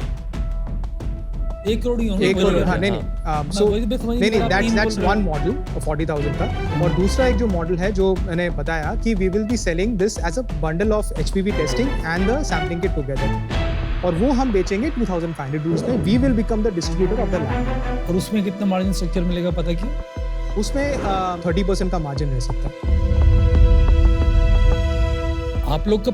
1 करोड़ ही होंगे। 1 करोड़, हाँ, नहीं सो वही तो समझ नहीं नहीं, आप तीन दैट्स बोल रहे वन मॉडल 40,000 का। और दूसरा एक जो मॉडल है जो मैंने बताया कि we will be selling this as a bundle of HPV testing and the sampling kit together, और वो हम बेचेंगे 2,500 रुपीज में। We will become the distributor of the lab. और उसमें कितना मार्जिन स्ट्रक्चर मिलेगा पता कि? उसमें 30% का मार्जिन रह सकता है। आप लोग का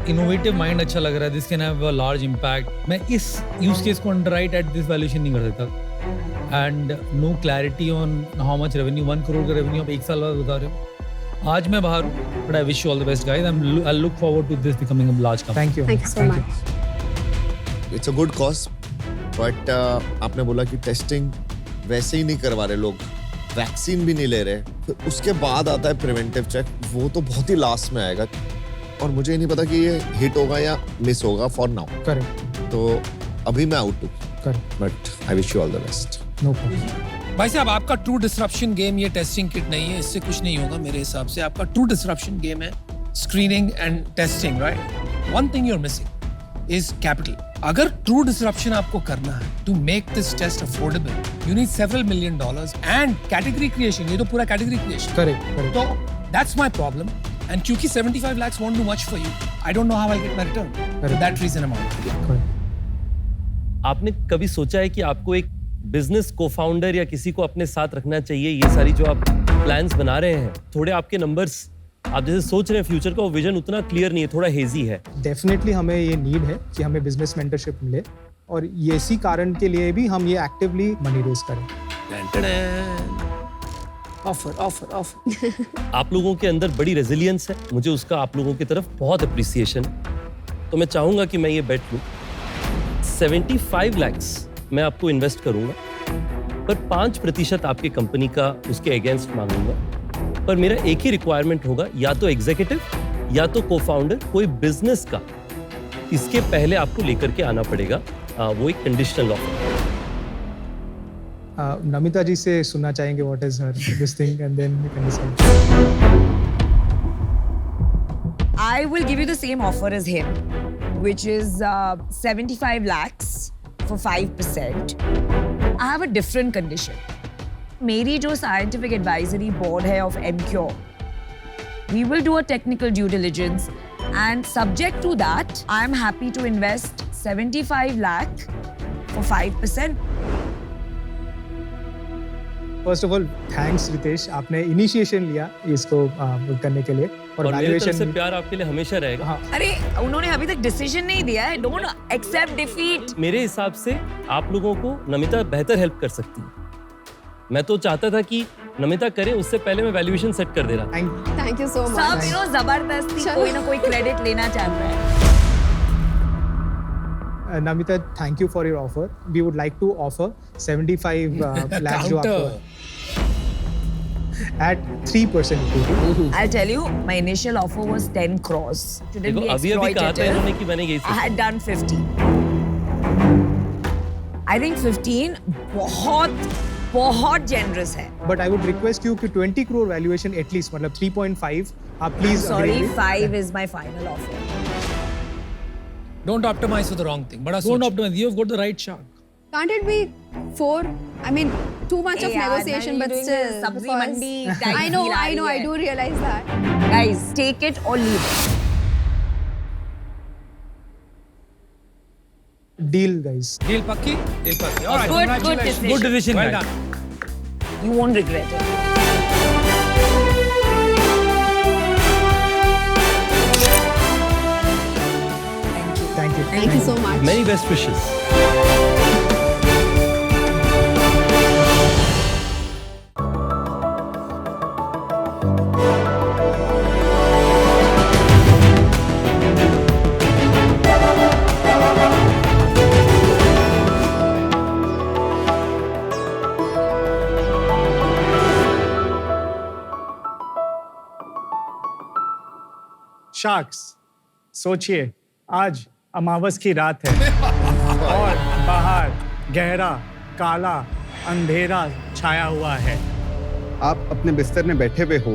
इनोवेटिव माइंड अच्छा लग रहा है, this can have a large impact. मैं इस यूज केस को अंडरराइट एट दिस वैल्यूएशन नहीं कर सकता, and no clarity on how much revenue. 1 crore का रेवेन्यू आप 1 साल बाद बता रहे हो। आज मैं बाहर हूँ, but I wish you all the best guys. I look forward to this becoming a large company. Thank you. Thank you so much. It's a good cause, but आपने बोला कि टेस्टिंग वैसे ही नहीं करवा रहे लोग, वैक्सीन भी नहीं ले रहे, फिर उसके बाद आता है प्रिवेंटिव चेक, वो तो बहुत ही लास्ट में आएगा, और मुझे नहीं पता कि ये हिट होगा या मिस होगा फॉर नाउ। करेक्ट, तो अभी मैं आउट हूँ, correct, but I wish you all the best. No problem. भाई साहब, आपका ट्रू डिसरप्शन गेम ये टेस्टिंग किट नहीं है, इससे कुछ नहीं होगा मेरे हिसाब से। आपका ट्रू डिसरप्शन गेम है screening and testing, right? One thing you are missing is capital. अगर ट्रू डिसरप्शन आपको करना है to make this test affordable, you need several million dollars and category creation. ये तो पूरा कैटेगरी क्रिएशन। Correct, correct. तो that's my problem, and क्योंकि 75 lakhs won't do much for you, I don't know how I'll get my return. For that reason I'm out. Correct. आपने कभी सोचा है कि आपको एक बिजनेस को-फाउंडर या किसी को अपने साथ रखना चाहिए? ये सारी जो आप प्लान्स बना रहे हैं, थोड़े आपके नंबर्स, आप जैसे सोच रहे हैं फ्यूचर का, वो विजन उतना क्लियर नहीं है, थोड़ा हेजी है। डेफिनेटली हमें ये नीड है कि हमें बिजनेस मेंटरशिप मिले, और ये इसी कारण के लिए भी हम ये एक्टिवली मनी रेज करें। ऑफर आप लोगों के अंदर बड़ी रेजिलियंस है, मुझे उसका आप लोगों की तरफ बहुत अप्रिसिएशन। तो मैं चाहूंगा कि मैं ये बेट लूं 75 lakhs मैं आपको इन्वेस्ट करूंगा, पर 5% आपकी कंपनी का उसके अगेंस्ट मांगूंगा। पर मेरा एक ही रिक्वायरमेंट होगा, या तो एग्जीक्यूटिव या तो को-फाउंडर, कोई बिजनेस का इसके पहले आपको लेकर के आना पड़ेगा। वो एक कंडीशनल ऑफर। नमिता जी से सुनना चाहेंगे what is her this thing, and then we can decide. I will give you the same offer as him, which is 75 lakhs for 5%. I have a different condition. मेरी जो scientific advisory board है of MCure, we will do a technical due diligence, and subject to that, I am happy to invest 75 lakh for 5%. First of all thanks Ritesh, आपने initiation लिया इसको करने के लिए, और और मेरी तरफ से वैल्यूएशन। प्यार आपके लिए हमेशा रहेगा। हाँ, अरे उन्होंने अभी तक डिसीजन नहीं दिया है. Don't accept defeat. मेरे हिसाब से आप लोगों को नमिता बेहतर हेल्प कर सकती है। मैं तो चाहता था कि नमिता करे, उससे पहले मैं वैल्यूएशन सेट कर दे रहा। थैंक यू सो सब मच। जबरदस्ती चलो। कोई ना कोई क्रेडिट लेना चाहता है. Namita, thank you for your offer. We would like to offer 75 lakhs जो आपको at 3% equity. I'll tell you, my initial offer was 10 crores. Shouldn't देखो be अभी कहा था exploitative. इन्होंने कि मैंने यही I सोचा। had done 15. I think 15 बहुत generous है. But I would request you कि 20 crore valuation at least, मतलब 3.5 आप please Sorry, agree with। 5 is my final offer. Don't optimize for the wrong thing. बड़ा Don't सोचो। optimize. You've got the right shark. Can't it be 4? I mean, too much of Hey, yaar, negotiation, now but you're doing still. this sabzi because- mandi type I know, feel aa I know, rahi I hai. do realize that. Guys, take it or leave it. Deal guys. Deal पक्की? Deal पक्की. All right, Good congratulations. decision. Good decision, Well guys. done. You won't regret it. Thank you. Thank you so much. Many best wishes. Sharks, सोचिए आज अमावस की रात है और बाहर गहरा काला अंधेरा छाया हुआ है। आप अपने बिस्तर में बैठे हुए हो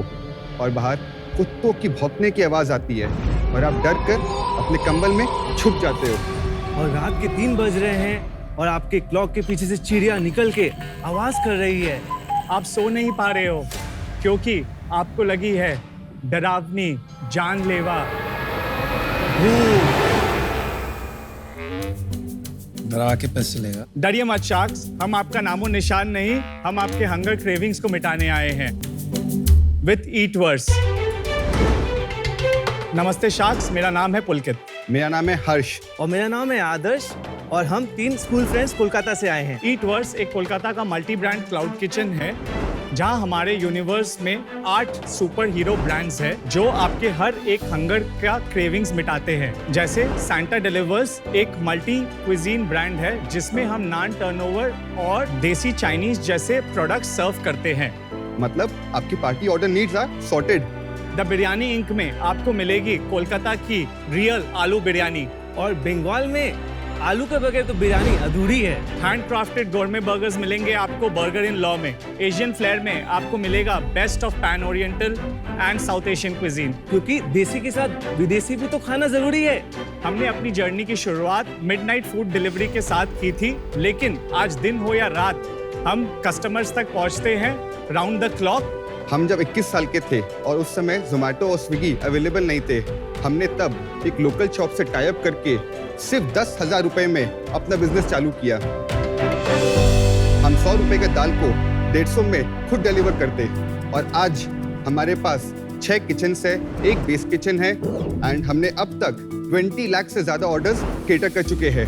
और बाहर कुत्तों की भौंकने की आवाज आती है और आप डर कर अपने कंबल में छुप जाते हो। और रात के 3 बज रहे हैं और आपके क्लॉक के पीछे से चिड़िया निकल के आवाज कर रही है। आप सो नहीं पा रहे हो क्योंकि आपको लगी है डरावनी जानलेवा डरा के पैसे लेगा। डरिए मत शार्क्स, हम आपका नामो निशान नहीं, हम आपके हंगर क्रेविंग्स को मिटाने आए हैं विथ ईट वर्स। नमस्ते शार्क्स, मेरा नाम है पुलकित। मेरा नाम है हर्ष। और मेरा नाम है आदर्श और हम 3 स्कूल फ्रेंड्स कोलकाता से आए हैं। ईट वर्स एक कोलकाता का मल्टी ब्रांड क्लाउड किचन है जहां हमारे यूनिवर्स में 8 सुपर हीरो ब्रांड्स हैं जो आपके हर एक हंगर का क्रेविंग्स मिटाते हैं। जैसे सैंटा डिलीवर्स एक मल्टी क्विजीन ब्रांड है जिसमें हम नान टर्नओवर और देसी चाइनीज जैसे प्रोडक्ट्स सर्व करते हैं। मतलब आपकी party order needs are sorted. The Biryani Inc में आपको मिलेगी कोलकाता की रियल आलू बिरयानी। और बंगाल में आलू के बगैर तो बिरयानी अधूरी है। हैंड क्राफ्टेड गोरमे बर्गर्स मिलेंगे आपको बर्गर इन लॉ में। एशियन फ्लेयर में आपको मिलेगा best of pan oriental and south Asian cuisine. क्योंकि देसी के साथ विदेशी भी तो खाना जरूरी है। हमने अपनी जर्नी की शुरुआत मिडनाइट फूड डिलीवरी के साथ की थी, लेकिन आज दिन हो या रात हम कस्टमर्स तक पहुंचते हैं राउंड द क्लॉक। हम जब 21 साल के थे और उस समय जोमेटो और स्विगी अवेलेबल नहीं थे, हमने तब एक लोकल शॉप से टाई अप करके सिर्फ 10,000 रुपए में अपना बिजनेस चालू किया। हम 100 रुपए के दाल को 150 में खुद डिलीवर करते और आज हमारे पास 6 किचन है, एक बेस किचन है एंड हमने अब तक 20 लाख से ज्यादा ऑर्डर्स केटर कर चुके हैं।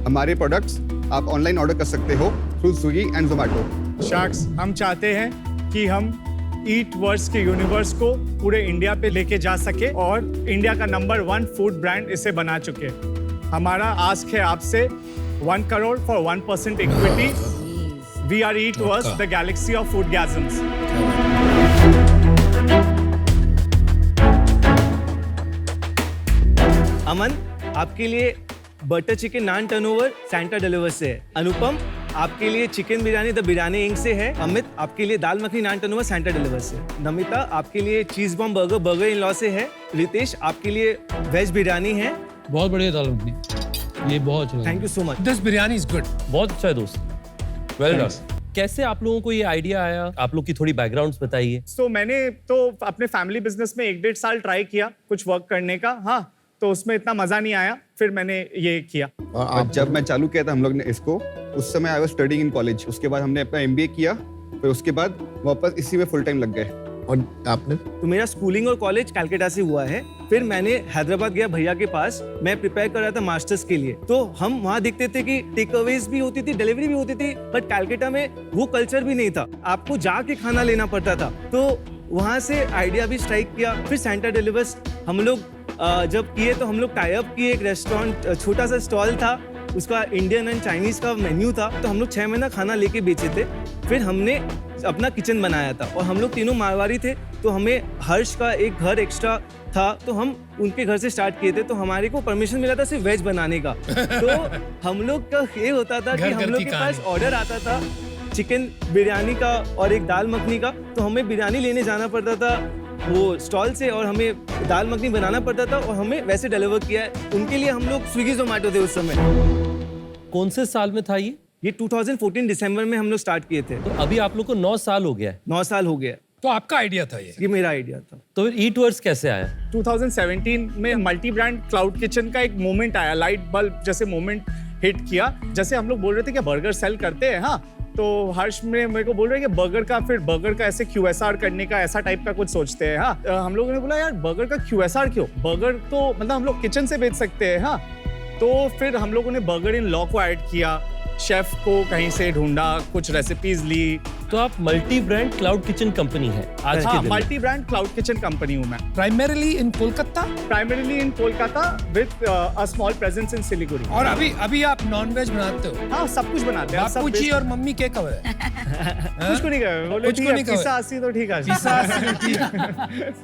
हमारे प्रोडक्ट्स आप ऑनलाइन ऑर्डर कर सकते हो through Swiggy and Zomato. Sharks, हम चाहते हैं कि हम ईट वर्स के यूनिवर्स को पूरे इंडिया पे लेके जा सके और इंडिया का नंबर 1 फूड ब्रांड इसे बना चुके। हमारा आस्क है आपसे 1 crore for 1% equity. We are Eatverse, the galaxy of food गैजम्स। अमन, आपके लिए butter chicken naan turnover Santa Deliver से है। अनुपम, आपके लिए chicken biryani the Biryani Inc से है। अमित, आपके लिए dal makhani naan turnover Santa Deliver से। नमिता, आपके लिए cheese bomb burger burger in law से है। रितेश, आपके लिए वेज बिरयानी है। बहुत बढ़िया दाल मखनी, ये बहुत अच्छा। Thank you so much. This biryani is good. बहुत अच्छा है दोस्त, वेल डन। कैसे आप लोगों को ये आइडिया आया? आप लोग की थोड़ी बैकग्राउंड्स बताइए। So, मैंने तो अपने फैमिली बिजनेस में 1-1.5 साल ट्राई किया कुछ वर्क करने का, हाँ, तो उसमें इतना मजा नहीं आया, फिर मैंने ये किया। और जब मैं चालू किया था हम लोग ने इसको, उस समय I was studying in college. उसके बाद हमने अपना MBA किया, फिर उसके बाद वापस इसी में फुल टाइम लग गए। और आपने? तो मेरा स्कूलिंग और कॉलेज कलकत्ता से हुआ है। फिर मैंने हैदराबाद गया भैया के पास, मैं प्रिपेयर कर रहा था मास्टर्स के लिए। तो हम वहाँ देखते थे कि टेक अवेज भी होती थी, डिलीवरी भी होती थी, बट कलकत्ता में वो कल्चर भी नहीं था, आपको जाके खाना लेना पड़ता था। तो वहाँ से आइडिया भी स्ट्राइक किया। फिर सैंटा डिलीवर्स हम लोग जब किए तो हम लोग टाई अप किए। एक रेस्टोरेंट, छोटा सा स्टॉल था, उसका इंडियन एंड चाइनीज का मेन्यू था, तो हम लोग 6 महीना खाना लेके बेचे थे। फिर हमने अपना किचन बनाया था और हम लोग तीनों मारवाड़ी थे, तो हमें हर्ष का एक घर एक्स्ट्रा था, तो हम उनके घर से स्टार्ट किए थे। तो हमारे को परमिशन मिला था सिर्फ वेज बनाने का। तो हम लोग का ये होता था कि हम लोग के पास ऑर्डर आता था चिकन बिरयानी का और एक दाल मखनी का, तो हमें बिरयानी लेने जाना पड़ता था वो स्टॉल से और हमें दाल मखनी बनाना पड़ता था और हमें वैसे डिलीवर किया है। उनके लिए हम लोग स्विगी जोमैटो थे उस समय। कौन से साल में था ये? ये 2014 दिसंबर में हम लोग स्टार्ट किए थे। तो अभी आप लोग को 9 साल हो गया है। 9 साल हो गया। तो आपका आइडिया था ये मेरा आइडिया था। तो फिर ईट वर्स कैसे आया? 2017 में मल्टी ब्रांड क्लाउड किचन का एक मोमेंट आया, लाइट बल्ब जैसे मोमेंट हिट किया। जैसे हम लोग बोल रहे थे कि बर्गर सेल करते हैं, हाँ, तो हर्ष में मेरे को बोल रहे हैं कि बर्गर का ऐसे QSR करने का ऐसा टाइप का कुछ सोचते हैं, हाँ। हम लोगों ने बोला यार बर्गर का QSR क्यों? बर्गर तो मतलब हम लोग किचन से बेच सकते हैं, हाँ। तो फिर हम लोगों ने बर्गर इन लॉ को ऐड किया, शेफ को कहीं से ढूंढा, कुछ रेसिपीज ली। तो आप multi brand cloud kitchen company है आज के दिन? Multi brand cloud kitchen company हूँ मैं। Primarily in Kolkata with a small presence in Siliguri. और अभी आप नॉनवेज बनाते हो? हाँ, सब कुछ बनाते हैं। बापूजी और मम्मी क्या कवर है? कुछ को नहीं कहे, बोले कुछ को नहीं कहे। 80 तो ठीक है।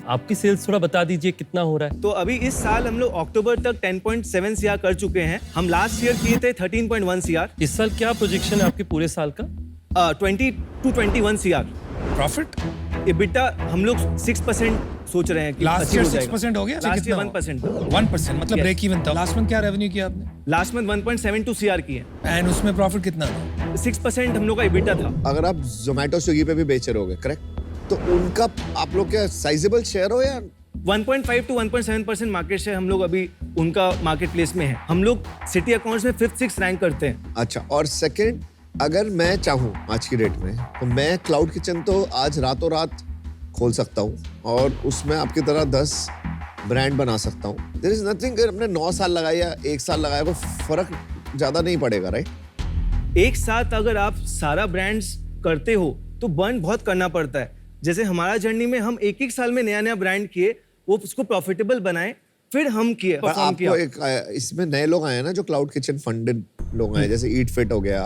आपकी सेल्स थोड़ा बता दीजिए कितना हो रहा है? तो अभी इस साल हम लोग अक्टूबर तक 10.7 CR कर चुके हैं। हम लास्ट ईयर किए थे 13.1 CR। इस साल क्या प्रोजेक्शन है आपके पूरे साल का? 20 to 21 CR। प्रॉफिट EBITDA हम लोग 6% सोच रहे हैं कि लास्ट ईयर achieve हो जाएगा। 6% हो गया? Last year 1%। 1% मतलब Yes. ब्रेक इवन था। लास्ट मंथ क्या रेवेन्यू किया आपने? लास्ट मंथ 1.72 CR किए। एंड उसमें प्रॉफिट कितना था? 6% हम लोग का EBITDA था। अगर आप जोमेटो स्विगी पे भी बेच रहे होगे, करेक्ट, तो उनका आप लोग क्या साइजेबल शेयर हो या? 1.5 to 1.7% मार्केट शेयर हम लोग अभी उनका मार्केट प्लेस में है। हम लोग सिटी अकाउंट्स में 5th-6th रैंक करते हैं। अच्छा, और सेकंड, अगर मैं चाहूँ आज की डेट में, तो मैं क्लाउड किचन तो आज रातों रात खोल सकता हूँ और उसमें आपकी तरह 10 ब्रांड बना सकता हूँ। देयर इज नथिंग, अगर हमने 9 साल लगाया या 1 साल लगाया, कोई फर्क ज्यादा नहीं पड़ेगा, राइट? एक साथ अगर आप सारा ब्रांड्स करते हो तो बर्न बहुत करना पड़ता है। जैसे हमारा जर्नी में हम एक साल में नया ब्रांड किए, वो उसको प्रॉफिटेबल बनाए, फिर हम किए, पर परफॉर्म आपको किया। एक इसमें नए लोग आए हैं ना, जो क्लाउड किचन फंडेड लोग आए, जैसे ईट फिट हो गया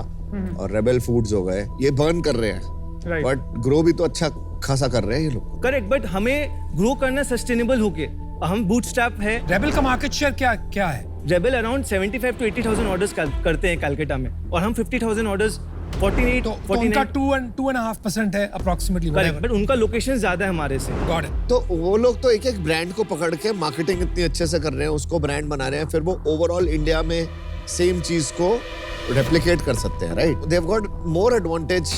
और रेबल फूड्स हो गए, ये बर्न कर रहे हैं, Right. बट ग्रो भी तो अच्छा खासा कर रहे हैं ये लोग। करेक्ट, बट हमें ग्रो करना सस्टेनेबल होके। हम बूटस्ट्रैप है। रेबल का मार्केट शेयर क्या है? रेबल अराउंड 75 to 80,000 ऑर्डर्स करते हैं कलकत्ता में, और हम 50,000 ऑर्डर्स 48 तो उनका 2.5% है अप्रोक्सीमेटली। बट उनका लोकेशन ज्यादा है हमारे से। Got it. तो वो लोग तो एक एक ब्रांड को पकड़ के मार्केटिंग इतनी अच्छे से कर रहे हैं, उसको ब्रांड बना रहे हैं, फिर वो ओवरऑल इंडिया में सेम चीज को रेप्लिकेट कर सकते हैं, right? They have got more advantage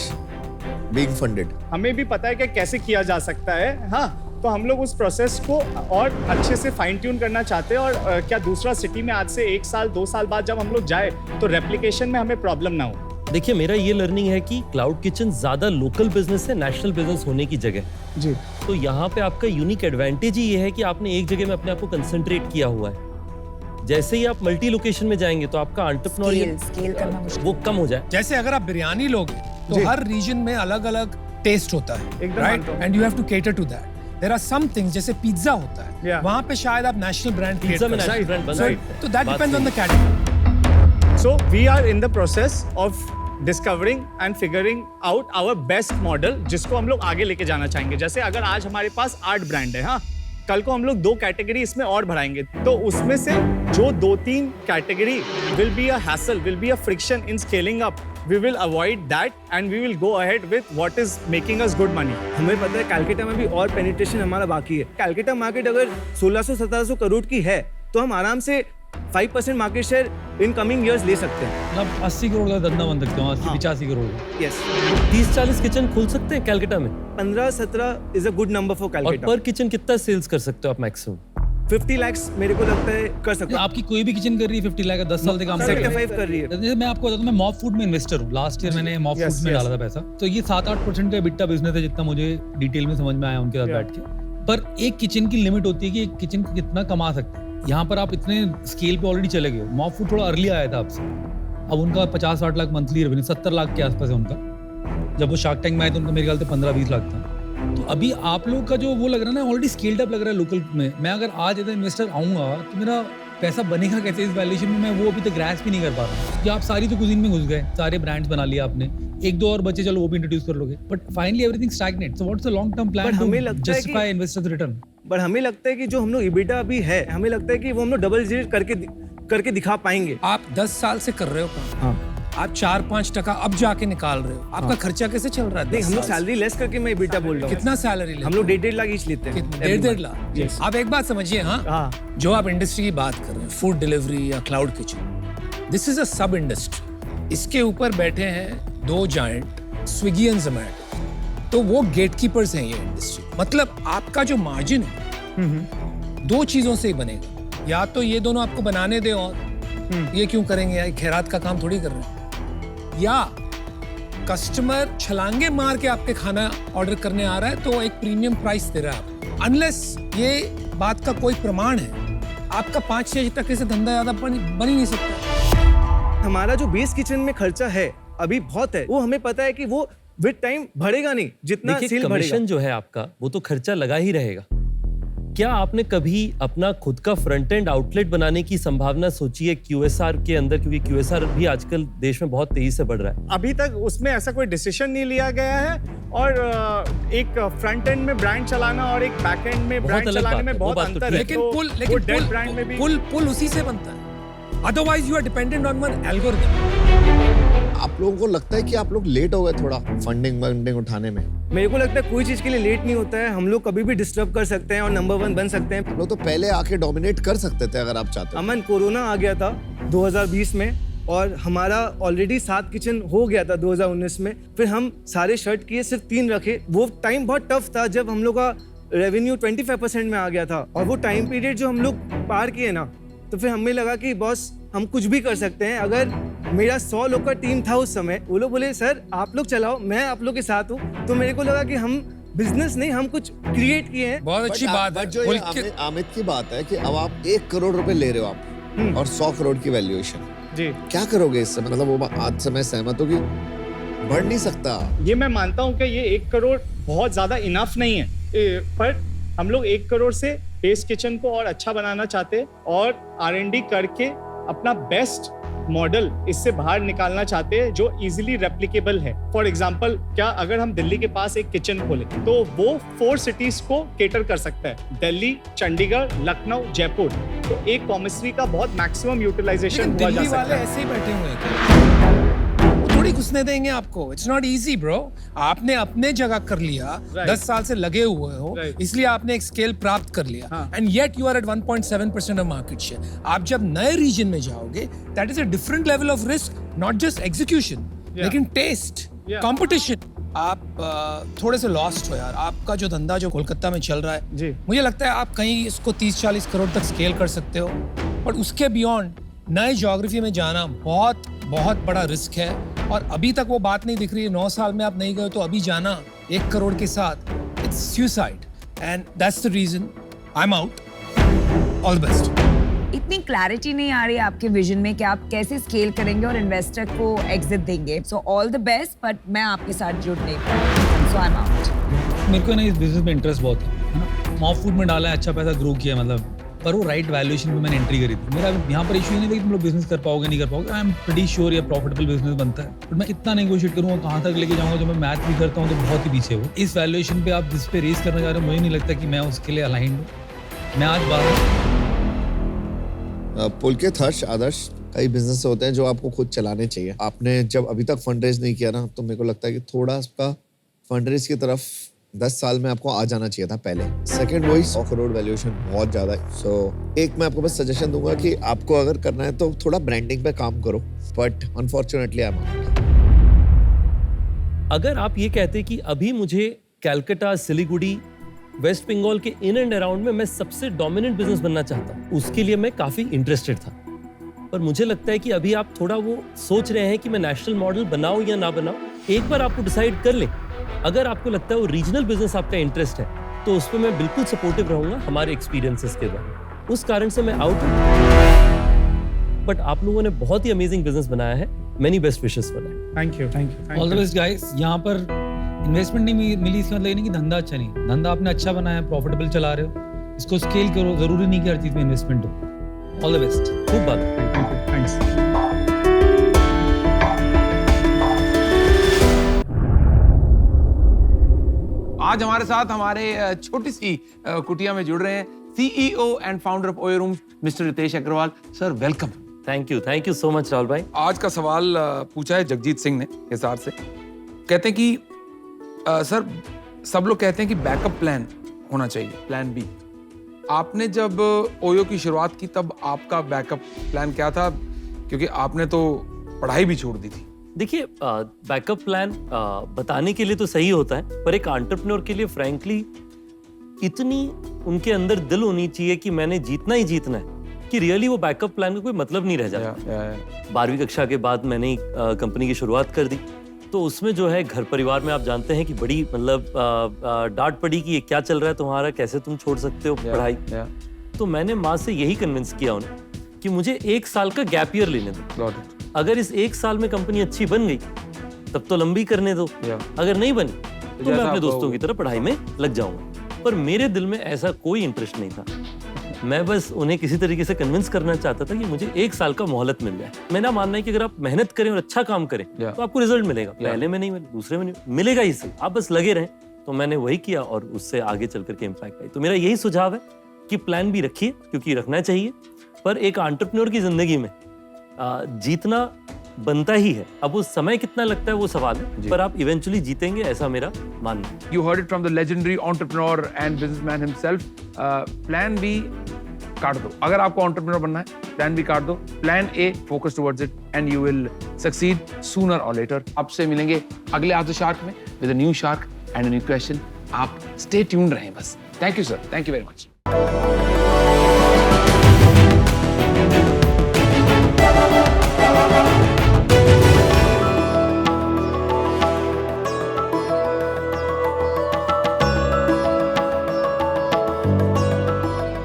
being funded. हमें भी पता है कि कैसे किया जा सकता है, हाँ। तो हम लोग उस प्रोसेस को और अच्छे से फाइन ट्यून करना चाहते हैं और क्या दूसरा सिटी में आज से 1 साल 2 साल बाद जब हम लोग जाए तो रेप्लिकेशन में हमें प्रॉब्लम ना हो। देखिए मेरा ये लर्निंग है कि क्लाउड किचन ज्यादा लोकल बिजनेस है नेशनल बिजनेस होने की जगह। जी। तो यहाँ पे आपका यूनिक एडवांटेज ही ये है कि आपने एक जगह में अपने आप को कंसंट्रेट किया हुआ है। जैसे ही आप मल्टी लोकेशन में जाएंगे तो आपका एंटरप्रेन्योरियल स्केल करना मुश्किल वो कम हो जाए। जैसे अगर आप बिरयानी लोगे तो हर रीजन में अलग अलग टेस्ट होता है, एकदम राइट? मानता हूं। And you have to cater to that. There are some things जैसे पिज्जा होता है, Yeah. वहां पे शायद आप नेशनल ब्रांड पिज्जा में नेशनल ब्रांड बन सकता है। तो दैट बात डिपेंड्स ऑन द सही। Category. So we are in the process of discovering and figuring out our best model जिसको हम लोग आगे लेके जाना चाहेंगे। जैसे अगर आज हमारे पास 8 ब्रांड है, हाँ, कल को हम लोग 2 कैटेगरी इसमें और बढ़ाएंगे, तो उसमें से जो 2-3 category will be a hassle, will be a friction in scaling up, we will avoid that and we will go ahead with what is making us good money. हमें पता है कैलकाटा में भी और पेनिट्रेशन हमारा बाकी है। कैलकाटा मार्केट अगर 1600-1700 करोड़ की है तो हम आराम से 5% market share in coming years ले सकते हैं। मतलब 80 करोड़ का धंधा बन सकते हो, 80-85 करोड़ का। यस, 30-40 किचन खोल सकते हैं कैलकाटा में 15-17 is a good number for और कैलकाटा। पर किचन कितना सेल्स कर सकते हो आप मैक्सिमम? 50 lakhs मेरे को लगता है कर सकते हैं। आपकी कोई भी किचन कर रही है 50 लाख का 10 साल से काम कर सेक्टर रही 5 कर रही है। जैसे मैं आपको बताता हूँ, मैं मॉप फूड में इन्वेस्टर हूँ। लास्ट ईयर मैंने मॉप Yes, फूड में yes. डाला था पैसा। तो ये 7-8% का बिट्टा बिजनेस है, जितना मुझे डिटेल में समझ में आया उनके साथ Yeah. बैठ के। पर एक किचन की लिमिट होती है कि एक किचन कितना कमा सकते हैं। यहाँ पर आप इतने स्केल पे ऑलरेडी चले गए हो। मॉप फूड थोड़ा अर्ली आया था आपसे, अब उनका 50-60 लाख मंथली रेवेन्यू, 70 लाख के आसपास है उनका। जब वो शार्क टैंक में आए तो उनका मेरे ख्याल से 15-20 लाख था। तो अभी आप लोग का जो वो लग रहा है ना, ऑलरेडी स्केल्ड अप लग रहा है लोकल में। मैं अगर आज एज इन्वेस्टर आऊंगा तो मेरा पैसा बनेगा कैसे इस वैल्यूएशन में, मैं वो अभी तक ग्रैस्प भी नहीं कर पा रहा। कि आप सारी तो कुजीन में घुस गए, सारे ब्रांड्स बना लिया आपने, 1-2 और बचे, चलो वो भी इंट्रोड्यूस कर लोगे, but finally everything stagnate. So what's the long term plan to justify investors return? But हमें लगता है कि जो हम लोग EBITDA अभी है, हमें लगता है कि वो हम लोग डबल डिजिट करके दिखा पाएंगे। आप 10 साल से कर रहे हो काम, आप 4-5% अब जाके निकाल रहे हो, आपका खर्चा कैसे चल रहा है? नहीं, 10 हम लोग साल से? सैलरी लेस करके मैं EBITDA बोल रहा हूँ। कितना सैलरी हम लोग 1.5 लाख ईच लेते हैं। 1.5 लाख। आप एक बात समझिए, हाँ, हाँ। जो आप इंडस्ट्री की बात कर रहे हैं, फूड डिलीवरी या cloud kitchen, this is a सब इंडस्ट्री। इसके ऊपर बैठे हैं 2 जायंट, स्विगी एंड जोमैटो, तो वो गेटकीपर्स हैं ये इंडस्ट्री। मतलब आपका जो मार्जिन है 2 चीजों से ही बनेगा, या तो ये दोनों आपको बनाने दे, और ये क्यों करेंगे यार, खैरात का काम थोड़ी कर रहे हैं, या कस्टमर छलांगे मार के आपके खाना ऑर्डर करने आ रहा है तो एक प्रीमियम प्राइस दे रहा है आपको। अनलेस ये बात का कोई प्रमाण है, आपका 5-6 टके से धंधा ज्यादा बन ही नहीं सकता। हमारा जो बेस किचन में खर्चा है अभी बहुत है, वो हमें पता है कि वो विद टाइम बढ़ेगा नहीं, जितना देखिए सेल बढ़ेगा। कमीशन जो है आपका वो तो खर्चा लगा ही रहेगा। क्या आपने कभी अपना खुद का फ्रंट एंड आउटलेट बनाने की संभावना सोची है QSR के अंदर? क्योंकि QSR भी आजकल देश में बहुत तेजी से बढ़ रहा है। अभी तक उसमें ऐसा कोई डिसीजन नहीं लिया गया है, और एक फ्रंट एंड में ब्रांड चलाना और एक बैक एंड में ब्रांड अलग चलाने बात में है, वो बहुत बात तो अंतर ठीक है। लेकिन तो पुल वो लेकिन डेड ब्रांड में भी पुल उसी से बनता है, otherwise you are dependent on one algorithm. आप लोगों को लगता है कि आप लोग लेट हो गए थोड़ा फंडिंग उठाने में? मेरे को लगता है कोई चीज के लिए लेट नहीं होता है, हम लोग कभी भी डिस्टर्ब कर सकते हैं और नंबर 1 बन सकते हैं। आप लोग तो पहले आके डोमिनेट कर सकते थे अगर आप चाहते। अमन, कोरोना आ गया था 2020 में और हमारा ऑलरेडी 7 किचन हो गया था 2019 में। फिर हम सारे शर्ट किए, सिर्फ 3 रखे। वो टाइम बहुत टफ था जब हम लोग का रेवेन्यू 25% में आ गया था, और वो टाइम पीरियड जो हम लोग पार किए ना, तो फिर हमें लगा कि बॉस हम कुछ भी कर सकते हैं। अगर मेरा 100 लोग का टीम था उस समय, वो लोग बोले सर आप लोग चलाओ, मैं आप लोग के साथ हूँ, तो मेरे को लगा कि हम बिजनेस नहीं, हम कुछ क्रिएट किए हैं। बहुत अच्छी बात है। जो ये अमित की बात है कि अब आप 1 करोड़ रुपए ले रहे हो आप, और 100 करोड़ की वैल्यूएशन, जी, क्या करोगे इससे? मतलब वो आज से मैं सहमत हूँ कि बढ़ नहीं सकता। ये मैं मानता हूँ कि ये 1 करोड़ बहुत ज्यादा इनफ नहीं है, पर हम लोग 1 करोड़ से बेस किचन को और अच्छा बनाना चाहते हैं और R&D करके अपना बेस्ट मॉडल इससे बाहर निकालना चाहते हैं जो इजीली रेप्लिकेबल है। फॉर एग्जांपल, क्या अगर हम दिल्ली के पास एक किचन खोले तो वो 4 सिटीज को केटर कर सकता है, दिल्ली, चंडीगढ़, लखनऊ, जयपुर। तो एक कॉमर्सरी का बहुत मैक्सिमम यूटिलाइजेशन हुआ जा दिल्ली सकता वाले है। ऐसे ही बैठे हुए हैं, वो थोड़ी घुसने देंगे आपको। It's not easy bro. आपने अपने जगह कर लिया, Right. 10 साल से लगे हुए हो, Right. इसलिए आपने एक स्केल प्राप्त कर लिया, हाँ. And yet you are at 1.7% of market share. आप जब नए रीजन में जाओगे, that is a different level of risk, not just execution, लेकिन टेस्ट, Yeah. कंपटीशन, आप थोड़े से लॉस्ट हो यार। आपका जो धंधा जो कोलकाता में चल रहा है जी। मुझे लगता है आप कहीं इसको 30-40 करोड़ तक स्केल कर सकते हो, और उसके बियॉन्ड नए ज्योग्राफी में जाना बहुत बहुत बड़ा रिस्क है। और अभी तक वो बात नहीं दिख रही है, 9 साल में आप नहीं गए तो अभी जाना 1 करोड़ के साथ, it's suicide, and that's the reason I am out. All the best. इतनी क्लैरिटी नहीं आ रही है आपके विजन में कि आप कैसे स्केल करेंगे और इन्वेस्टर को एग्जिट देंगे। So all the best, but मैं आपके साथ जुड़ नहीं पाऊंगी, सो आई एम आउट। मेरे को ना इस बिजनेस में इंटरेस्ट बहुत है ना। मॉफ फूड में डाला है, अच्छा पैसा ग्रो किया मतलब, पर वो राइट वैल्यूएशन में मैंने एंट्री करी थी। मेरा यहाँ पर इशू नहीं था कि तुम लोग बिजनेस कर पाओगे नहीं कर पाओगे। आई एम प्रीटी श्योर ये प्रॉफिटेबल बिजनेस बनता है, बट मैं कितना नेगोशिएट करूँगा, कहाँ तक लेके जाऊँगा। जो मैं मैथ भी करता हूँ तो बहुत ही पीछे हो। इस वैल्यूएशन पे आप जिस पे रेस करना चाह रहे हो, मुझे नहीं लगता कि मैं उसके लिए अलाइंड हूँ। मैं आज बाहर पुलकित, हर्ष, आदर्श, कई बिजनेस होते हैं जो आपको खुद चलाने चाहिए। आपने जब अभी तक फंड रेज नहीं किया ना, तो मेरे को लगता है कि थोड़ा उसका फंड रेज की तरफ 10 साल में आपको आ जाना चाहिए था पहले। सेकंड, वही 100 करोड़ वैल्यूएशन बहुत ज्यादा है। सो एक मैं आपको बस सजेशन दूंगा कि आपको अगर करना है तो थोड़ा ब्रांडिंग पे काम करो, but unfortunately I am out. अगर आप ये कहते कि अभी मुझे कलकत्ता, सिलीगुड़ी, वेस्ट बंगाल के इन एंड अराउंड में मैं सबसे डोमिनेंट बिजनेस बनना चाहता हूँ, उसके लिए मैं काफी इंटरेस्टेड था। पर मुझे लगता है कि अभी आप थोड़ा वो सोच रहे हैं कि मैं नेशनल मॉडल बनाऊं या ना बनाऊं। एक बार आपको डिसाइड कर लें। अगर आपको लगता है वो रीजनल बिजनेस आपका इंटरेस्ट है, तो उस पर मैं बिल्कुल सपोर्टिव रहूंगा हमारे एक्सपीरियंसेस के द्वारा। उस कारण से मैं आउट हूं। बट आप लोगों ने बहुत ही अमेजिंग बिजनेस बनाया है। Many best wishes for that. Thank you. All the best guys. यहाँ पर इन्वेस्टमेंट नहीं मिली इसका मतलब ये नहीं कि धंधा अच्छा नहीं। धंधा आपने अच्छा बनाया, प्रॉफिटेबल चला रहे हो, इसको स्केल करो। जरूरी नहीं कि हर चीज में इन्वेस्टमेंट हो। All the best. खूब बात। थैंक्स। आज हमारे साथ हमारे छोटी सी कुटिया में जुड़ रहे हैं CEO and founder of Oyo room mister Ritesh Agarwal. Sir welcome. Thank you so much Rahul भाई। आज का सवाल पूछा है जगजीत सिंह ने हिसार से। कहते हैं कि सर, सब लोग कहते हैं कि बैकअप प्लान होना चाहिए, प्लान बी। आपने जब ओयो की शुरुआत की तब आपका बैकअप प्लान क्या था? क्योंकि आपने तो पढ़ाई भी छोड़ दी थी। देखिए, बैकअप प्लान बताने के लिए तो सही होता है, पर एक एंटरप्रेन्योर के लिए फ्रैंकली इतनी उनके अंदर दिल होनी चाहिए कि मैंने जीतना ही जीतना है, कि रियली वो बैकअप प्लान का कोई मतलब नहीं रह जाता। 12वीं कक्षा के बाद मैंने कंपनी की शुरुआत कर दी, तो उसमें जो है घर परिवार में आप जानते हैं कि बड़ी मतलब डांट पड़ी कि ये क्या चल रहा है तुम्हारा, कैसे तुम छोड़ सकते हो पढ़ाई। तो मैंने माँ से यही कन्विंस किया उन्हें कि मुझे 1 साल का गैप ईयर लेने दो। अगर इस 1 साल में कंपनी अच्छी बन गई तब तो लंबी करने दो, अगर नहीं बनी तो मैं अपने दोस्तों की तरह पढ़ाई में लग जाऊंगा। पर मेरे दिल में ऐसा कोई इंटरेस्ट नहीं था। मैं बस उन्हें किसी तरीके से कन्विंस करना चाहता था कि मुझे 1 साल का मोहलत मिल जाए। मेरा मानना है कि अगर आप मेहनत करें और अच्छा काम करें तो आपको रिजल्ट मिलेगा। पहले में नहीं मिले, दूसरे में नहीं मिलेगा ही सही, आप बस लगे रहें। तो मैंने वही किया और उससे आगे चल करके इम्पैक्ट आई। तो मेरा यही सुझाव है कि प्लान भी रखिए, क्योंकि रखना चाहिए। पर एक एंटरप्रेन्योर की जिंदगी में जीतना बनता ही है। अब वो समय कितना लगता है वो सवाल है, पर आप इवेंचुअली जीतेंगे, ऐसा मेरा मानना है। You heard it from the legendary entrepreneur and businessman himself. Plan B काट दो। अगर आपको एंटरप्रेन्योर बनना है, प्लान बी काट दो। Plan A, focus towards it and you will succeed sooner और लेटर। आपसे मिलेंगे अगले आफ्टर शार्क में with a new shark and a new question. आप स्टे ट्यून्ड रहें बस। Thank you sir, thank you very much.